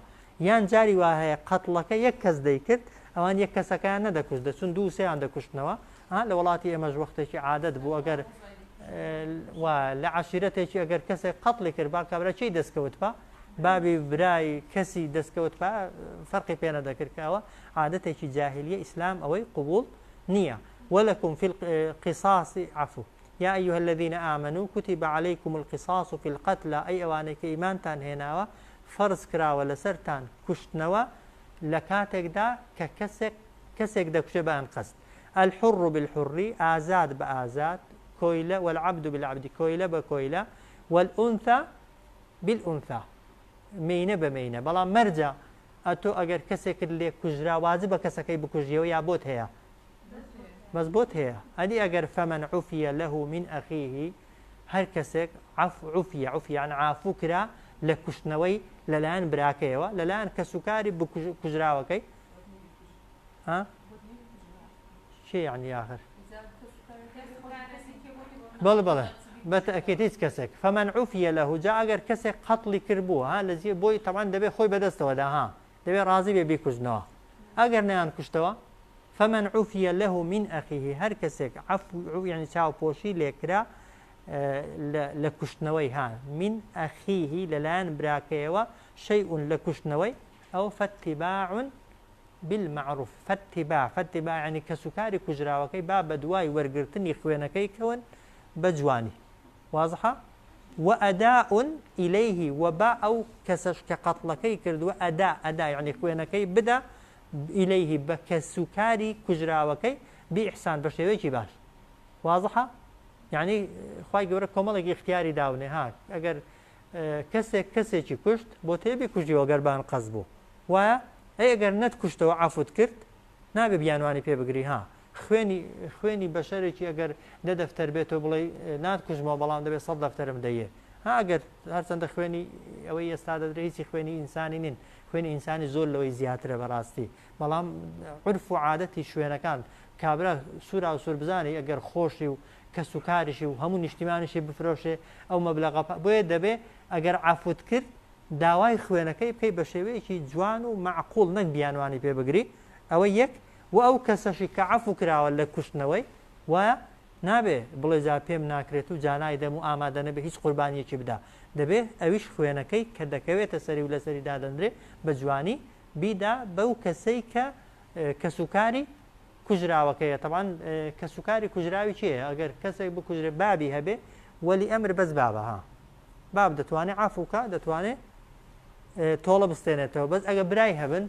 یان جاری وا هەیە قەتڵەکە یەک کەس دەیکرد ئەوان یەک کەسەکەیان نەدەکوشت دەچون دوو سێیان دەکوشتنەوە لە وڵاتی ئێمەش وەختێکی عادەت بوو ئەگەر لە عشیرەتێکی ئەگەر کەسێک قەتڵی کرد با کابرا چی دەستکەوت بە بابی برای کەسی دەستکەوت بە فەرقی پێ نەدەکردکەوە عادەتێکی جاهلیە ئیسلام ئەوەی قبول نییە ولكم في القصاص عفو يا أيها الذين آمنوا كتب عليكم القصاص في القتلى أي أوانك إيمانتان هناوە فرض کراوە لەسەرتان کوشتنەوە لە کاتێکدا کە کەسێک دەکوژێ بە ئەنقەست الحر بالحر آزاد بآزاد كويلة والعبد بالعبد كويلة بكويلة والأنثى بالأنثى مينة بمينة بلا مرجع أتو أجر كسك اللي كجرا واجب كسكي بكجيو يا بوت هي بس بوت هي أدي أجر فمن عفي له من أخيه هر كسك عفي يعني عافو كرا لكشنوي للان براكيوا للان كسكاري بكجرا وكي ها شيء يعني آخر بله بتأكيد هیچ کەسێک فمن عفي له جا ئەگەر کەسێک قەتڵی کردبووە ها لە جێ بۆی تەمان دەبێت خۆی بەدەستەوەدا ها دەبێت ڕازی بێ بیکوژنەوە ئەگەر نەیان کوشتەوە فمن عفي له من أخيه هەر کەسێک عفو یعنی چاوپۆشی لێکرا لە کوشتنەوەی ها من أخيه لەلایەن براکەیەوە شيء لە کوشتنەوەی ئەو فاتباع بالمعروف فاتباع يعني كسكاري كجراوكي باب دوای وەرگرتنی خوێنەکەی کەون بجواني واضحة وأداء إليه وباء أو كسش كقتلكي كردو أداء يعني خوينكي بدا إليه بكسكاري كجراوكي بإحسان بشيوي باش واضحة يعني خواهي قبرك كمالك اختياري داوني ها اگر كسي كشت بوتي كجي وقربان قصبو و اگر نت كشت وعفوت كرت نابي بيانواني بي بقري ها خوێنی بەشەرێکی ئەگەر دە دەفتەر بێتەوە بڵێ ناتکوژمەوە بەڵام دەبێت 100 دەفتەرم دەیە ها ئەگەر هەرچەندە خوێنی ئەوەی ئێستا دەدرێت هیچی خوێنی ئینسانی نین خوێنی ئینسانی زۆر لەوەی زیاترە بەڕاستی بەڵام عرف و عادەتی شوێنەکان کابرا سوورا و سوور بزانێ ئەگەر خۆشی و کەس و کاریشی و هەموو نیشتیمانیشی بفرۆشێ ئەو مەبلەغە بۆیە دەبێ ئەگەر عەفوت کرد داوای خوێنەکەی بکەی بە شێوەیەکی جوان و معقوڵ نەک بیانوانی پێ بگری ئەوە یەک و ئەو کەسەشی کە عەفو کراوە لە کوشتنەوەی وایە نابێ بڵێ جا پێم ناکرێت و جانای دەم و ئامادە نەبێ هیچ قوربانیەکی بدا دەبێ ئەویش خوێنەکەی کە دەکەوێتە سەری و لە سەری دادەندرێ بە جوانی بیدا بەو کەسەی کە کەسوکاری کوژراوەکەیە تەبان کەسوکاری کوژراوی چییە ئەگەر کەسێک بکوژرێ بابی هەبێ وەلی ئەمر بەس بابە ها باب دەتوانێت عەفوکە دەتوانێت تۆڵە بستێنێتەوە بەس ئەگە برای هەبن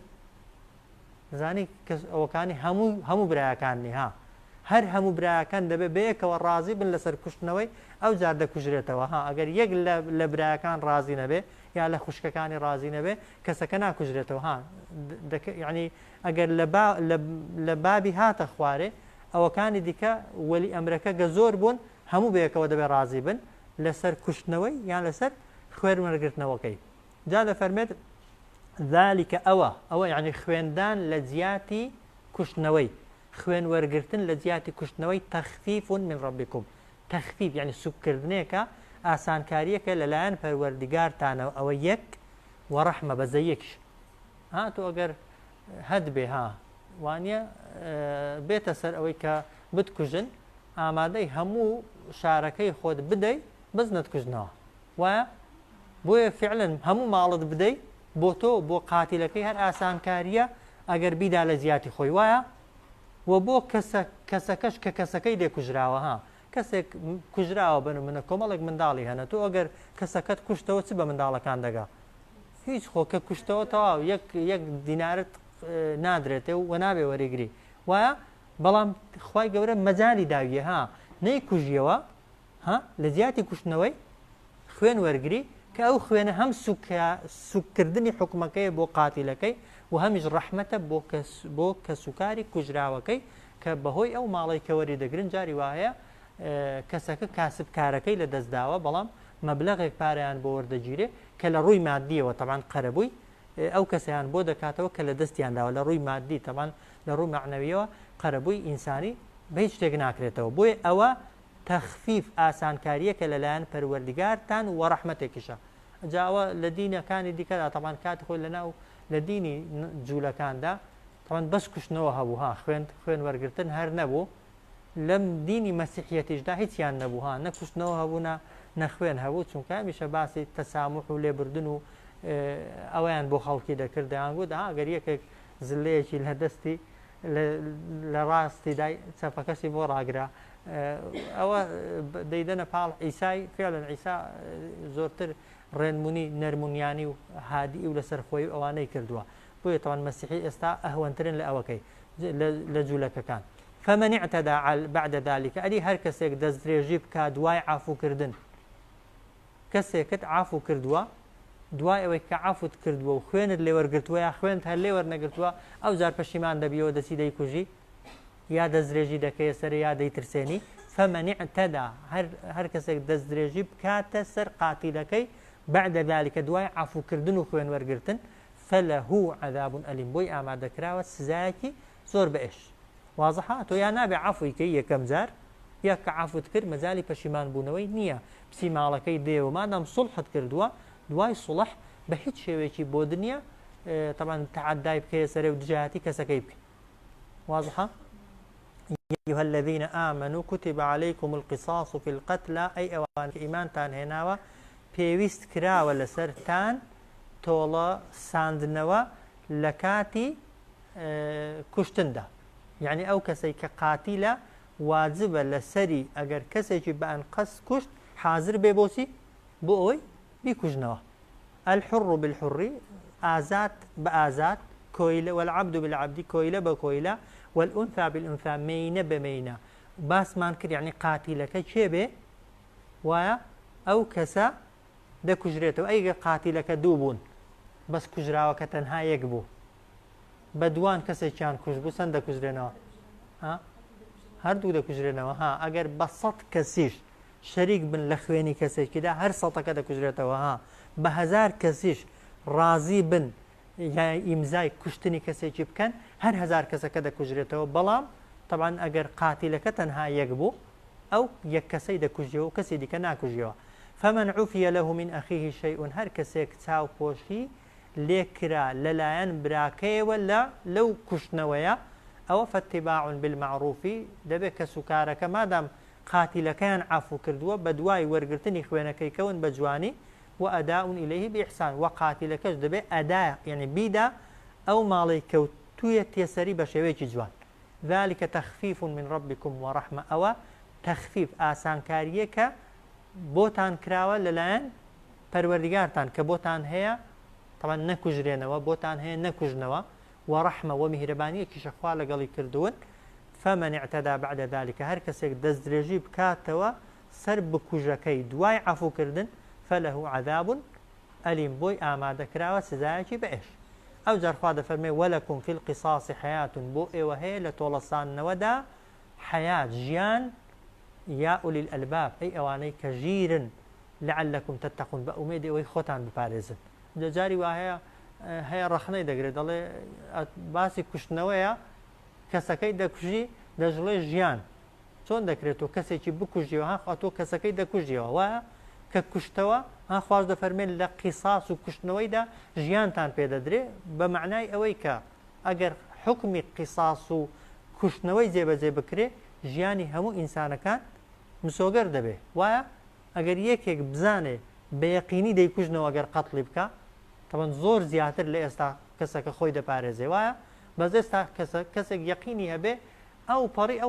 زانی ئەوەکانی هەموو برایەکانی ها هەر هەموو برایەکان دەبێت بەیەکەوە ڕازی بن لەسەر کوشتنەوەی ئەو جار دەکوژرێتەوە ها ئەگەر یەک لە برایەکان ڕازی نەبێ یا لە خوشکەکانی ڕازی نەبێ کەسەکە ناکوژرێتەوە ها ینی ئەگەر لە بابی هاتە خوارێ ئەوەکانی دیکە وەلی ئەمرەکە گە زۆر بوون هەموو بەیەکەوە دەبێت ڕازی بن لەسەر کوشتنەوەی یان لەسەر خوێنوەرگرتنەوەکەی جا دەفەرمێت ذلك ئەوە یعنی خوێندان لە جیاتی کوشتنەوەی خوێن وەرگرتن لە جیاتی کوشتنەوەی تەخفیف من ربکم تەخفیف یعنی سوکردنێکە ئاسانکاریەکە لەلایەن پەروەردگارتانەوە ئەوە یەک وەڕەحمە بەزە یەکش ها تۆ ئەگەر هەد بێ ها وانە بێتە سەر ئەوەی کە بتکوژن ئامادەی هەموو شارەکەی خۆت بدەی بەس نەتکوژنەوە وایە بۆیە فعلن هەموو ماڵت بدەی بۆ تۆ بۆ قاتیلەکەی هەر ئاسانکاریە ئەگەر بیدا لە زیاتی خۆی وایە و بۆ کەسەکەش کە کەسەکەی لێ کوژراوە ها کەسێک کوژراوە بن منە کۆمەڵێک منداڵی هەنە تۆ ئەگەر کەسەکەت کوشتەوە چ بە منداڵەکان دەگا هیچ خۆ کە کوشتەوە تەواو یەک دینارت نادرێتێ و نابێ وەریگری وایە بەڵام خوای گەورە مەجای داویە ها نەی کوژیەوە ها لە زیاتی کوشتنەوەی خوێن وەرگری کە ئەو خوێنە هەم سوکردنی حکومەکەی بۆ قاتیلەکەی و هەمیش ڕەحمەتە بۆ کەسوکاری کوژراوەکەی کە بەهۆی ئەو ماڵی کەوەری دەگرن جاری وایە کەسەکە کاسبکارەکەی لە دەستداوە بەڵام مەبلەغێک پارەیان بۆ وەردەگیرێ کە لە ڕووی مادیەوە تەبان قەرەبووی ئەو کەسیان بۆ دەکاتەوە کە لە دەستیانداوە لە ڕووی مادی تەبان لە ڕووی معنەویەوە قەرەبووی ئینسانی بە هیچ شتێک ناکرێتەوە بۆیە ئەوە تەخفیف ئاسانکاریەکە لەلایەن پەروەردگارتان و ڕەحمەتێکیشە جاوە لە دینەکانی دیکەدا تەبان کاتی خۆی لەناو لە دینی جوولەکاندا تەبان بەس کوشتنەوە هەبوو ها خوێن وەرگرتن هەر نەبوو لەم دینی مەسیحیەتیشدا هیچیان نەبوو ها نەکوشتنەوە هەبوو نەخوێن هەبوو چونکە هەمیشە باسی تەسامح و لێبوردن و ئەویان بۆ خەڵکی دەکرد دەیان گوت ها ئەگەر یەکێک زلەیەکی لە دەستی لە ڕاستی دای چەپەکەسی بۆ ڕاگرا ئەوە دەیدەنە پاڵ ئیسای فعلەن ئیسا زۆرتر ڕێنمونی نەرمونیانی و هادی و لەسەر خۆی ئەوانەی کردووە بۆیە تەوان مەسیحی ئێستا ئەهوەنترن لە ئەوەکەی لە جوولەکەکان فمن اعتدى بعد ذلك ئەدی هەر کەسێک دەستدرێژی بکە دوای عەفوکردن کەسێکت عەفو کردووە دوای ئەوەی کە عەفوت کردووە و خوێنت لێ وەرگرتووە یا خوێنت هەر لێ وەرنەگرتووە ئەو جار پەشیمان دەبیەوە دەچی دەیکوژی یا دەستدرێژی دەکەیە سەر یا دەیترسێنی فمن اعتدى هەر کەسێک دەستدرێژی بکاتە سەر قاتیلەکەی بعد ذلك دوای عەفوکردن و خوێن وەرگرتن فله عذاب ئەلیم بۆی ئامادەکراوە سزایەکی زۆر بەئێش واضحە تۆ یا نابێ عەفویکەی یەکەم جار یا کە عەفوت کرد مەجالی پەشیمان بوونەوەی نییە پسی ماڵەکەی دێوە مادام سوڵحت کردووە دوای سوڵح بە هیچ شێوەیەکی بۆ دنیا طبعا تعدای بکەیە سەرێ و دژایەتی کەسەکەی بکە واضحة يا أيها الذين آمنوا كتب عليكم القصاص في القتلى أي أوان إيمان تان هناوا بيويست كراوة لسرتان تولا ساندنوا لكاتي كشتندا يعني أو كسي كقاتلة واجبة لسري أجر كسي بأن قص كشت حاضر ببوسي بوي بكجنوا الحر بالحر آزات بآزات كويلة والعبد بالعبد كويلة بكويلة والأنثى بالأنثى مينة بمينة باس ما نكر يعني قاتلك شبه و أو كسا ده كجريته أي قاتلك دوبون بس كجراوة كتنها يكبو بدوان كسي كان كجبو سند كجرينوا ها هردو ده كجرينوا ها أجر بسط كسيش شريك بن لخويني كسي كده هر سطة كده كجريته ها بهزار كسيش راضي بن یا ئیمزای کوشتنی کەسێکی بکەن هەر هزار کەسەکە دەکوژرێتەوە بەڵام طبعا ئەگەر قاتیلەکە تەنها یەک بوو ئەو یەک کەسەی دەکوژیەوە و کەسی دیکە ناکوژیەوە فمن عوفي له من أخيه شيء هەر کەسێک چاو پۆشی لێکرا لەلایەن براکەیەوە لەو کوشتنەوەیە ئەوە فاتباع بالمعروف دەبێت کە سوکارەکە مادام قاتیلەکەیان عەفو کردووە بە دوای وەرگرتنی خوێنەکەی کەون بە جوانی وأداء إليه بإحسان وقاتل كش دبي أداء يعني بيدا أو مالي كوتوية يسري بشوية جوان ذلك تخفيف من ربكم ورحمة أو تخفيف آسان كاريكا بوتان كراوة للآن پروردگارتان كبوتان هي طبعا نكجرينوا بوتان هي نكجنوا ورحمة ومهربانية كشخوا لقلي كردون فمن اعتدى بعد ذلك هركسك دزدرجي بكاتوا سرب كجكي دواي عفو كردن فله عذاب أليم بوي آمادة كراوة سزايكي بإيش أو جرفا دفرمي ولكم في القصاص حياة بوئي وهي لتولصان نودا حياة جيان يا أولي الألباب أي أواني كجير لعلكم تتقون بأميدي وي خوتان ببارزن جاري وهي هي رخني دقري دالي باسي كشنوية كسكي دكجي دجلي جيان چون دەکرێتەوە کەسێکی بکوژیەوە ئەتۆ کەسەکەی دەکوژیەوە وایە کە کوشتەوە خواز دەفەرمێن لە قیساس و کوشتنەوەیدا ژیانتان پێدەدرێ بە معنای ئەوەی کە ئەگەر حکمی قیساس و کوشتنەوەی جێبەجێ بکرێ ژیانی هەموو ئینسانەکان مسۆگەر دەبێ وایە ئەگەر یەکێک بزانێ بە یەقینی دەیکوژنەوە ئەگەر قەتڵی بکە تەبەن زۆر زیاتر لە ئێستا کەسەکە خۆی دەپارێزێ وایە بەس ئێستا کەسێک یەقینی هەبێ ئەو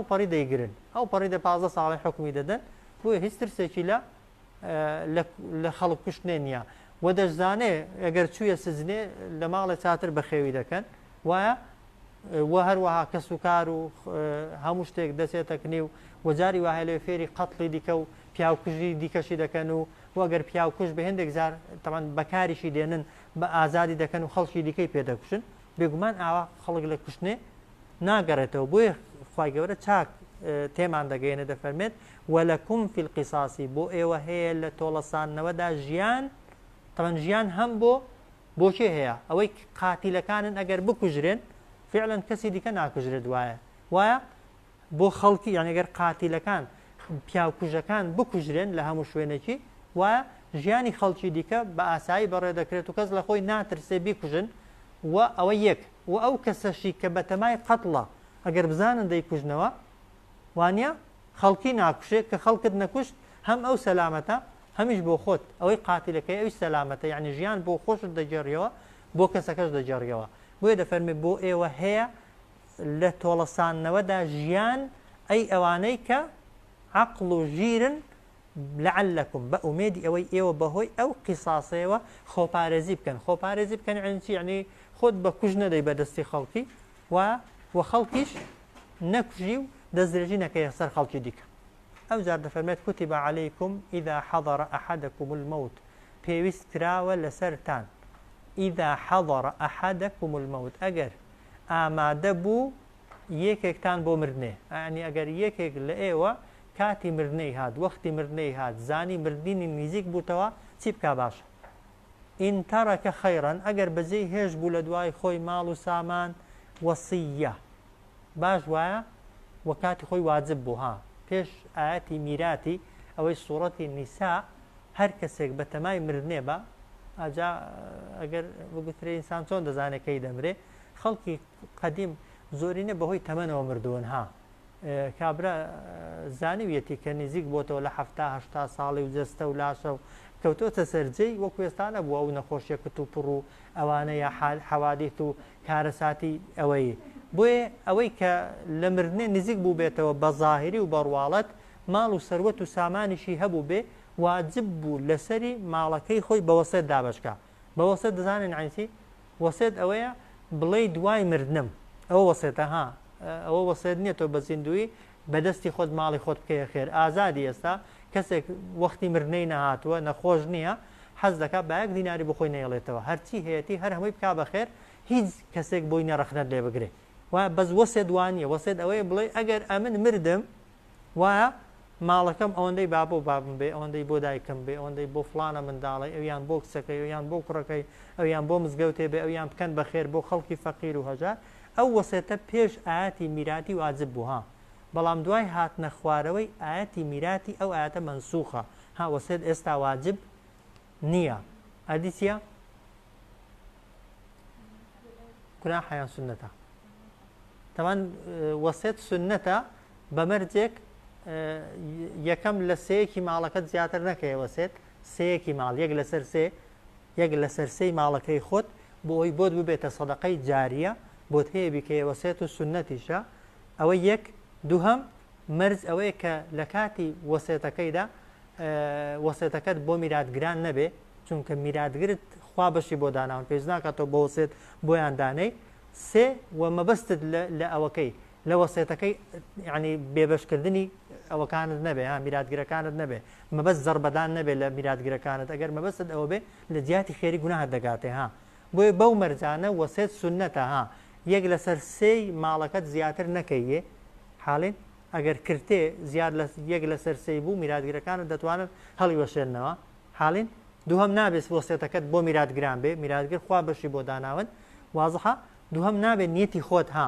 پەڕی دەیگرن ئەو پەڕی دە 15 ساڵی حکمی دەدەن بۆیە هیچ ترسێکی لە خەڵک کوشتنێ نییە و دەشزانێ ئەگەر چوویە سزنێ لە ماڵێ چاتر بەخێوی دەکەن وایە و هەروەها کەس و کار و هەموو شتێک دەچێتەکنی و وەجاری وایە لێ فێری قەتڵی دیکە و پیاوکوژی دیکەشی دەکەن و وەگەر پیاوکوژ بە هێندێک زار تەمان بەکاریشی دێنن بە ئازادی دەکەن و خەڵکی دیکەی پێدەکوشن بێگومان ئاوا خەڵک لە کوشتنێ ناگەڕێتەوە بۆیە خوای گەورە چاک تێمان دەگەێنە دەفەرمێت وەلەکوم فی القیساس بۆ ئێوە هەیە لە تۆڵەسانەوەدا ژیان تەمەن ژیان هەم بۆ چێ هەیە ئەوەی قاتیلەکانن ئەگەر بکوژرێن فعلا کەسی دیکە ناکوژرێت وایە بۆ خەڵکی یان ئەگەر قاتیلەکان پیاوکوژەکان بکوژرێن لە هەموو شوێنێکی وایە ژیانی خەڵکی دیکە بە ئاسایی بەڕێ دەکرێت و کەس لە خۆی ناترسێ بیکوژن و ئەوە یەک و ئەو کەسەشی کە بەتەمای قەتڵە ئەگەر بزانن دەیکوژنەوە وانە خەڵکی ناکوشێت کە خەڵکت نەکوشت هەم ئەو سەلامەتە هەمیش بۆ خۆت ئەوەی قاتیلەکەی ئەوی سەلامەتە یعنی ژیان بۆ خۆشت دەجێڕیەوە بۆ کەسەکەش دەجێڕیەوە بۆیە دەفەرمێ بۆ ئێوە هەیە لە تۆڵەسانەوەدا ژیان ئەی ئەوانەی کە عەقڵ و ژیرن لعلكم بأميدي أوي إيوه بهوي أو قصاصيوه خوبارزي بكن خوبارزي بكن يعني خود بكوجنا دي بدستي خلقي وخلقيش نكجيو دزرجينا كي يخسر خلقي ديك أو زاد فرمات كتب عليكم إذا حضر أحدكم الموت بيوستراوة لسرتان إذا حضر أحدكم الموت أجر أما دبو يكيك تان بو مرنه يعني أجر يكيك لأيوه كاتي مرني هاد وقتي مرني هاد زاني مرديني نيزيك بوتوا تيبكا باش إن ترك خيرا أجر بزي هيج بولدواي خوي مالو سامان وصية باش وكاتي خوي واجب بوها پێش ئاەتی میراتی ئەوەی سوورەتی نیسا هەر کەسێک بە تەمای مردنێ بە ئاجا ئەگەر بگوترێ ئینسان چۆن دەزانێت کەی دەمرێ خەڵکی قەدیم زۆرینە بەهۆی تەمەنەوە مردوون ها کابرا زانیویەتی کە نزیک بۆتەوە لە 70 ساڵی و جەستە و لاشە و کەوتۆتە سەرجەی وەکو ئێستانە بووە و نەخۆشیە کت و پڕ و ئەوانە یا حەوادیت و کارەساتی ئەوەی بۆیە ئەوەی کە لە مردنێ نزیک بوو بێتەوە بە ظاهری و بەڕواڵەت ماڵ و سەروەت و سامانیشی هەبوو بێ واجب بوو لەسەری ماڵەکەی خۆی بە وەسێت دابشکا بە وەسێت دەزانن عینسی وەسێت ئەوەیە بڵێ دوای مردنم ئەوە وەسێتە ها ئەوە وەسێت نییە تۆ بە زیندوی بەدەستی خۆت ماڵی خۆت بکەیە خێر ئازادی ئێستا کەسێک وەختی مردنەی نەهاتووە نەخۆش نییە حەز دەکات بە 1 دیناری بخۆی نەیڵێتەوە هەرچی هەیەی هەر هەمووی بک بە خێر هیچ کەسێک بۆی نەڕەخنەت لێ بگرێ و بەس وەسێت وانە وەسێت ئەوەیە بڵێ ئەگەر ئەمن مردم وایە ماڵەکەم ئەوەندەی بابۆ بابم بێ ئەوەندەی بۆ دایکم بێ ئەوەندەی بۆ فلانە منداڵی ئەویان بۆ کچەکەی ئەویان بۆ کوڕەکەی ئەویان بۆ مزگەوتێ بێ ئەویان بکەن بە خێر بۆ خەڵکی فەقیر و هەژار ئەو وەسێتە پێش ئاەتی میراتی واجب بوو ها بەڵام دوای هاتنە خوارەوەی ئاەتی میراتی ئەو ئاەتە منسوخە ها وەسێت ئێستا واجب نییە ئەدیسیە گوناحیان سنەتە تەمان وەسێت سنەتە بەمەرجێک یەکەم لە سەیەکی ماڵەکەت زیاتر نەکەی وەسێت سەیەکی ماڵ یەک لەسەر سەی ماڵەکەی خۆت بۆ ئەوی بۆت ببێتە سەدەقەی جاریە بۆت هەیە بیکەیە وەسێت و سنەتیشە ئەوە یەک دووهەم مەرج ئەوەیە کە لە کاتی وەسێتەکەیدا وەسێتەکەت بۆ میراتگران نەبێ چونکە میراتگرت خوا بەشی بۆ داناون پێش ناکاتەوە بۆ وەسێت بۆیان دانەی سێ و مەبەستت لە ئەوەکەی لە وەسێتەکەی ینی بێبەشکردنی ئەوەکانت نەبێ ها میراتگرەکانت نەبێ مەبەست زەربەدان نەبێت لە میراتگرەکانت ئەگەر مەبەستت ئەوە بێ لە جیاتی خێری گوناهت دەگاتێ ها بۆیە بەو مەرجانە وەسێت سنەتە ها یەک لەسەر سێی ماڵەکەت زیاتر نەکەیە حاڵین ئەگەر کرتێ زیاد یەک لەسەر سێی بوو میراتگرەکانت دەتوانن هەڵی وەشێنەوە حاڵین دووهەم نابێت وەسێتەکەت بۆ میراتگران بێ میراتگر خوا بەشی بۆ داناون وازحە دووهەم نابێت نیەتی خۆت ها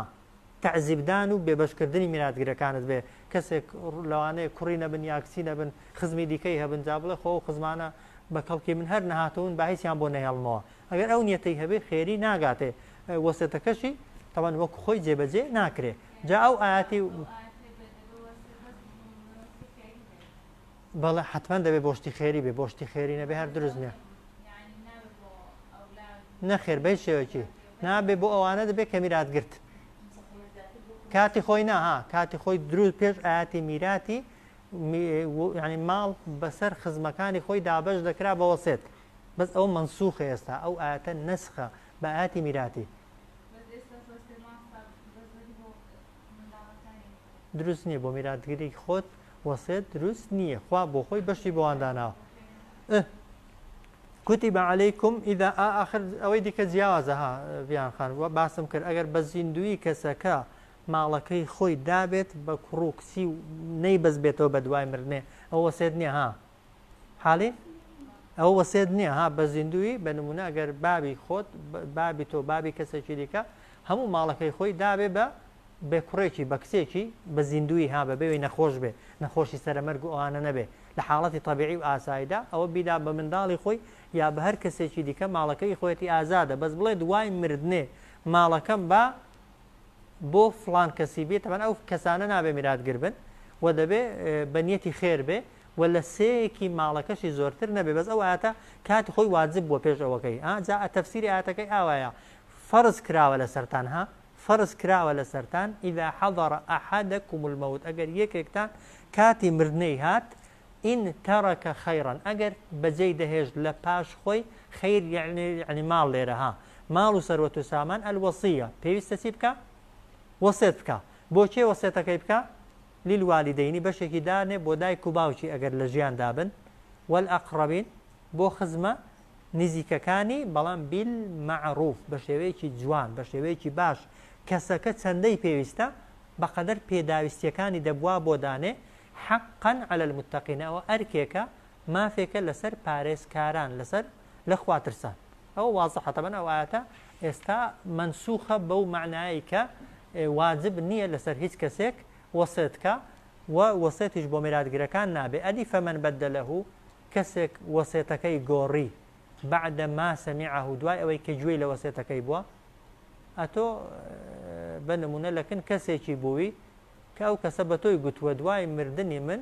تعزیبدان و بێبەشکردنی میراتگرەکانت بێ کەسێک لەوانەیە کوڕی نەبن یا کچی نەبن خزمی دیکەی هەبن جا بڵێ خۆ خزمانە بە کەڵکی من هەر نەهاتەون با هیچیان بۆ نەهێڵمەوە ئەگەر ئەو نیەتەی هەبێ خێری ناگاتێ وەسێتەکەشی تەوان وەکو خۆی جێبەجێ ناکرێ جا ئەو ئاەتی بەڵێ حتمما دەبێت بۆشتی خێری بێ بۆشتی خێری نەبێ هەر دروست نییە نەخێر بەی شێوەکی نابێ بۆ ئەوانە دەبێت کە میراتگرت کاتی خۆی نەها کاتی خۆی دروست پێش ئاەتی میراتی ینی ماڵ بەسەر خزمەکانی خۆی دابش دەکرا بە وەسێت بەس ئەو منسوخە ئێستا ئەو ئاەتە نەسخە بە ئاەتی میراتی دروست نییە بۆ میراتگیری خۆت وەسێت دروست نییە خوا بۆ خۆی بەشی بۆوانداناوە كتب عليكم إذا آخر ئەوەی دیکە جیاوازە ها بیان خان باسم کرد ئەگەر بە زیندوی کەسەکە ماڵەکەی خۆی دابێت بە کوڕ و کچی و نەیبەست بێتەوە بە دوای مردنێ ئەو وەسێت نییە ها حاڵی ئەو وەسێت نییە ها بە زیندوی بە نمونە ئەگەر بابی خۆت بابی تۆ بابی کەسێکی دیکە هەموو ماڵەکەی خۆی دابێ بە کوڕێکی بە کچێکی بە زیندوی ها بە بێوی نەخۆش بێ نەخۆشی سەرەمەرگ و ئەوانە نەبێ لە حاڵەتی طبیعی و ئاساییدا ئەوە بیدا بە منداڵی خۆی یا بە هەر کەسێکی دیکە ماڵەکەی خۆیەتی ئازادە بەس بڵێ دوای مردنێ ماڵەکەم بە بۆ فلان کەسی بێت تەمان ئەو کەسانە نابێ میراتگر بن و دەبێ بە نیەتی خێر بێ و لە سەیەکی ماڵەکەشی زۆرتر نەبێ بەس ئەو ئاەتە کاتی خۆی واجب بووە پێش ئەوەکەی جا تەفسیری ئاەتەکەی ئاوایە فەرز کراوە لە سەرتان ها فەرز کراوە لە سەرتان ئیذا حەضەر ئەحەدەکم المەوت ئەگەر یەکێکتان کاتی مردنەی هات ئین تەرەکە خەیڕەن ئەگەر بەجێی دەهێشت لە پاش خۆی خەیر یعنی ماڵ لێرە ها ماڵ و سەروەت و سامان ئەلوەسیە پێویستە چی بکە وەسێت بکە بۆچێ وەسێتەکەی بکە لیلوالیدەینی بەشێکی دانێ بۆ دایک و باوکی ئەگەر لە ژیان دابن وەلئەقڕەبین بۆ خزمە نزیکەکانی بەڵام بالمەعروف بە شێوەیەکی جوان بە شێوەیەکی باش کەسەکە چەندەی پێویستە بەقەدەر پێداویستیەکانی دەبوا بۆ دانێ حقا على المتقين ئەوە ئەرکێکە مافێکە لەسەر پارێزکاران لەسەر لە خواترسان ئەو واضحە تەبەن ئەو ئاەتە ئێستا منسوخە بەو معنایی کە واجب نییە لەسەر هیچ کەسێک وەسێتکە و وەسێتیش بۆ میراثگرەکان نابێ. ئەدی فەمەن بەدەلەهو کەسێک وەسێتەکەی گۆڕی بعد ما سمعه دوای ئەوەی کە گوێی لە وەسێتەکەی بووە، ئەتۆ بە نمونە لەکن کەسێکی بووی کە ئەو کەسە بە تۆی گوتووە دوای مردنی من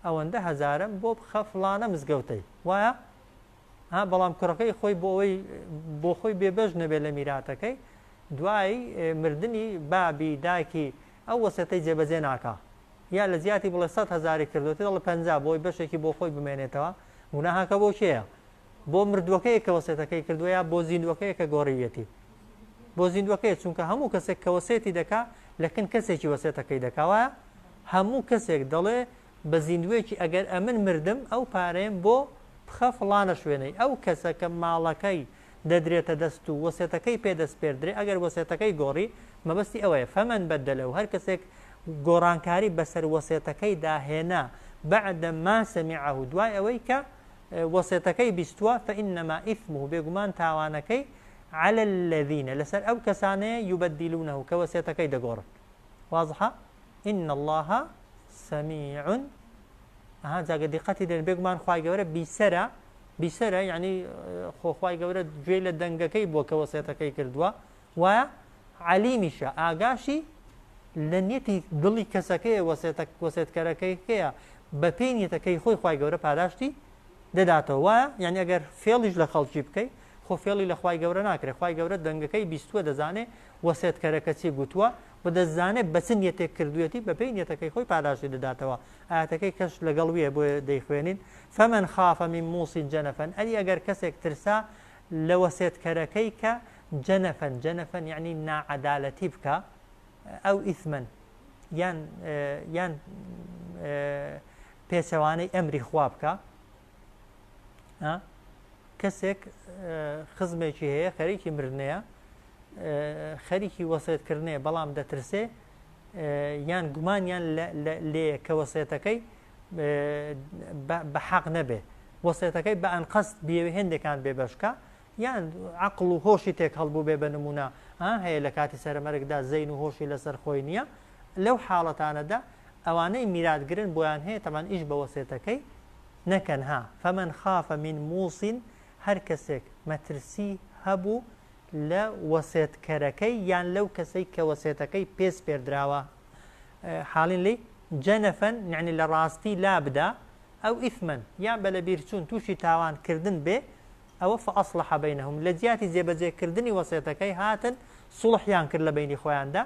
ئەوەندە هەزارم بۆ بخە فڵانە مزگەوتەی، وایە بەڵام کوڕەکەی خۆی بۆ خۆی بێبەش نەبێت لە میراتەکەی، دوای مردنی بابی دایکی ئەو وەسێتەی جێبەجێ ناکا، یا لە زیاتی بڵێ 100,000 کردوێتی دەڵێ 50 بۆی بەشێکی بۆ خۆی بمێنێتەوە. گوناهاکە بۆ کێیە؟ بۆ مردووەکەی کە وەسێتەکەی کردووە یا بۆ زیندوەکەی کە گۆڕیوێتی؟ بۆ زیندوەکەی، چونکە هەموو کەسێک کە وەسێتی دەکا لەکن کەسێکی وەسێتەکەی دەکاوە. هەموو کەسێک دەڵێ بە زیندوێکی ئەگەر ئەمن مردم ئەو پارەیەم بۆ بخە فڵانە شوێنەی. ئەو کەسە کە ماڵەکەی دەدرێتە دەست و وەسێتەکەی پێدەست پێدرێ ئەگەر وەسێتەکەی گۆڕی مەبەستی ئەوەیە فەمەن بەدەلەو هەر کەسێک گۆڕانکاری بەسەر وەسێتەکەی داهێنا بعد ما سمعه دوای ئەوەی کە وەسێتەکەی بیستووە فإنما إثمه بێگومان تاوانەکەی على الذين لەسەر ئەو کەسانەیە يبدلونه کە وەسێتەکەی دەگۆڕن. واضحە؟ إن الله سميع جاگە دیقەتی دێن بێگومان خوای گەورە بیسەرە یعنی خۆخوای گەورە گوێی لە دەنگەکەی بۆ کە وەسێتەکەی کردووە، وایە عەلیمیشە ئاگاشی لە نیەتی دڵی کەسەکەیە وەسێتکەرەکەی هەیە بە پێی نیەتەکەی خۆی خوای گەورە پاداشتی دەداتەوە. وایە یعنی ئەگەر فێڵیش لە خەڵکی بکەی خۆ فێڵی لە خوای گەورە ناکرێت، خوای گەورە دەنگەکەی بیستووە دەزانێ وەسێتکەرەکە چی گوتووە و دەزانێت بە چ نیەتێک کردوێتی بە پێی نیەتەکەی خۆی پاداشتی دەداتەوە. ئاەتەکەی کەس لەگەڵ ویە بۆ دەیخوێنین فەمەن خاف من موص جەنەفەن ئەدی ئەگەر کەسێک ترسا لە وەسێتکەرەکەی کە جەنەفەن یعنی ناعەدالەتی بکە ئەو ئیثمەن یان پێچەوانەی ئەمری خوا بکە. کەسێک خزمێکی هەیە خەریکی مردنەیە خەریکی وەسێتکردنەیە بەڵام دەترسێ یان گومانیان لێ کە وەسێتەکەی بە حەق نەبێ، وەسێتەکەی بە ئەنقەست بێوێ هێندێکان بێبەشکە یان عەقڵ و هۆشی تێک هەڵبوو بێ بە نمونە هەیە لە کاتی سەرمەرگدا زەین و هۆشی لەسەر خۆی نییە. لەو حاڵەتانەدا ئەوانەی میراتگرن بۆیان هەیە تەمان ئیش بە وەسێتەکەی نەکەن. فەمەن خافە من مووسین هەر کەسێک مەترسی هەبوو لە وەسێتکەرەکەی یان لەو کەسەی کە وەسێتەکەی پێس پێدراوە حاڵین لی جەنەفەن یعنی لە ڕاستی لابدا ئەو ئیثمەن یان بە لە بیرچوون تووشی تاوانکردن بێ ئەوە فەئەصلەح بەینەهم لە جیاتی جێبەجێکردنی وەسێتەکەی هاتن سوڵحیان کرد لە بینی خۆیاندا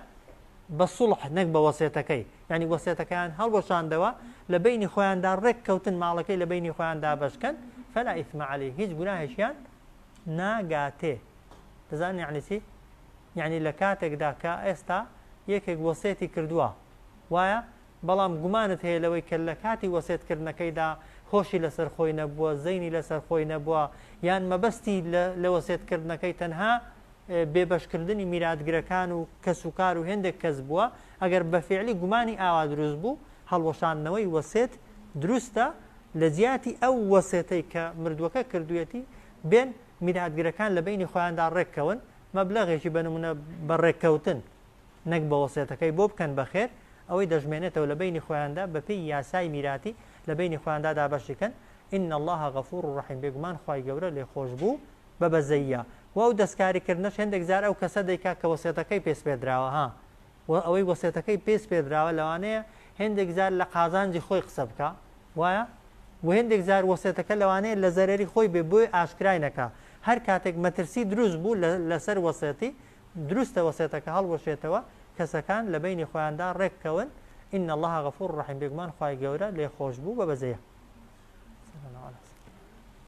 بە سوڵح نەک بە وەسێتەکەی، یعنی وەسێتەکەیان هەڵوەشاندەوە لە بینی خۆیاندا ڕێک کەوتن ماڵەکەی لە بینی خۆیاندا بەشکەن فەلا ئیثمە عەلەیه هیچ گوناهێکیان ناگاتێ. دەزانن یعنی چی؟ یعنی لە کاتێکدا کە ئێستا یەکێک وەسێتی کردووە وایە بەڵام گومانت هەیە لەوەی کە لە کاتی وەسێتکردنەکەیدا هۆشی لەسەر خۆی نەبووە زەینی لەسەر خۆی نەبووە یان مەبەستی لە وەسێتکردنەکەی تەنها بێبەشکردنی میراتگرەکان و کەس و کار و هێندێک کەس بووە ئەگەر بە فعلی گومانی ئاوا دروست بوو هەڵوەشاندنەوەی وەسێت دروستە لە جیاتی ئەو وەسێتەی کە مردووەکە کردوێتی بێن میراتگرەکان لە بینی خۆیاندا ڕێککەون مەبلەغێکی بە نمونە بە ڕێککەوتن نەک بە وەسێتەکەی بۆ بکەن بەخێر ئەوەی دەژمێنێتەوە لە بینی خۆیاندا بە پێی یاسای میراتی لە بینی خۆیاندا دابەشیکەن. إن الله غەفور ڕەحیم بێگومان خوای گەورە لێ خۆش بوو بە بەزەیە و ئەو دەستکاریکردنەش هێندێک جار ئەو کەسە دەیکا کە وەسێتەکەی پێس پێدراوە ئەوەی وەسێتەکەی پێس پێدراوە لەوانەیە هێندێک جار لە قازانجی خۆی قسە بکە وایە و هێندێک جار وەسێتەکە لەوانەیە لە زەرەری خۆی بێ بۆی ئاشکرای نەکا. هەر کاتێک مەترسی دروست بوو لەسەر وەسێتی دروستە وەسێتەکە هەڵوەشێتەوە کەسەکان لە بینی خۆیاندا ڕێککەون. إن الله غەفور ڕەحیم بێگومان خوای گەورە لێ خۆش بوو بە بەزەیە.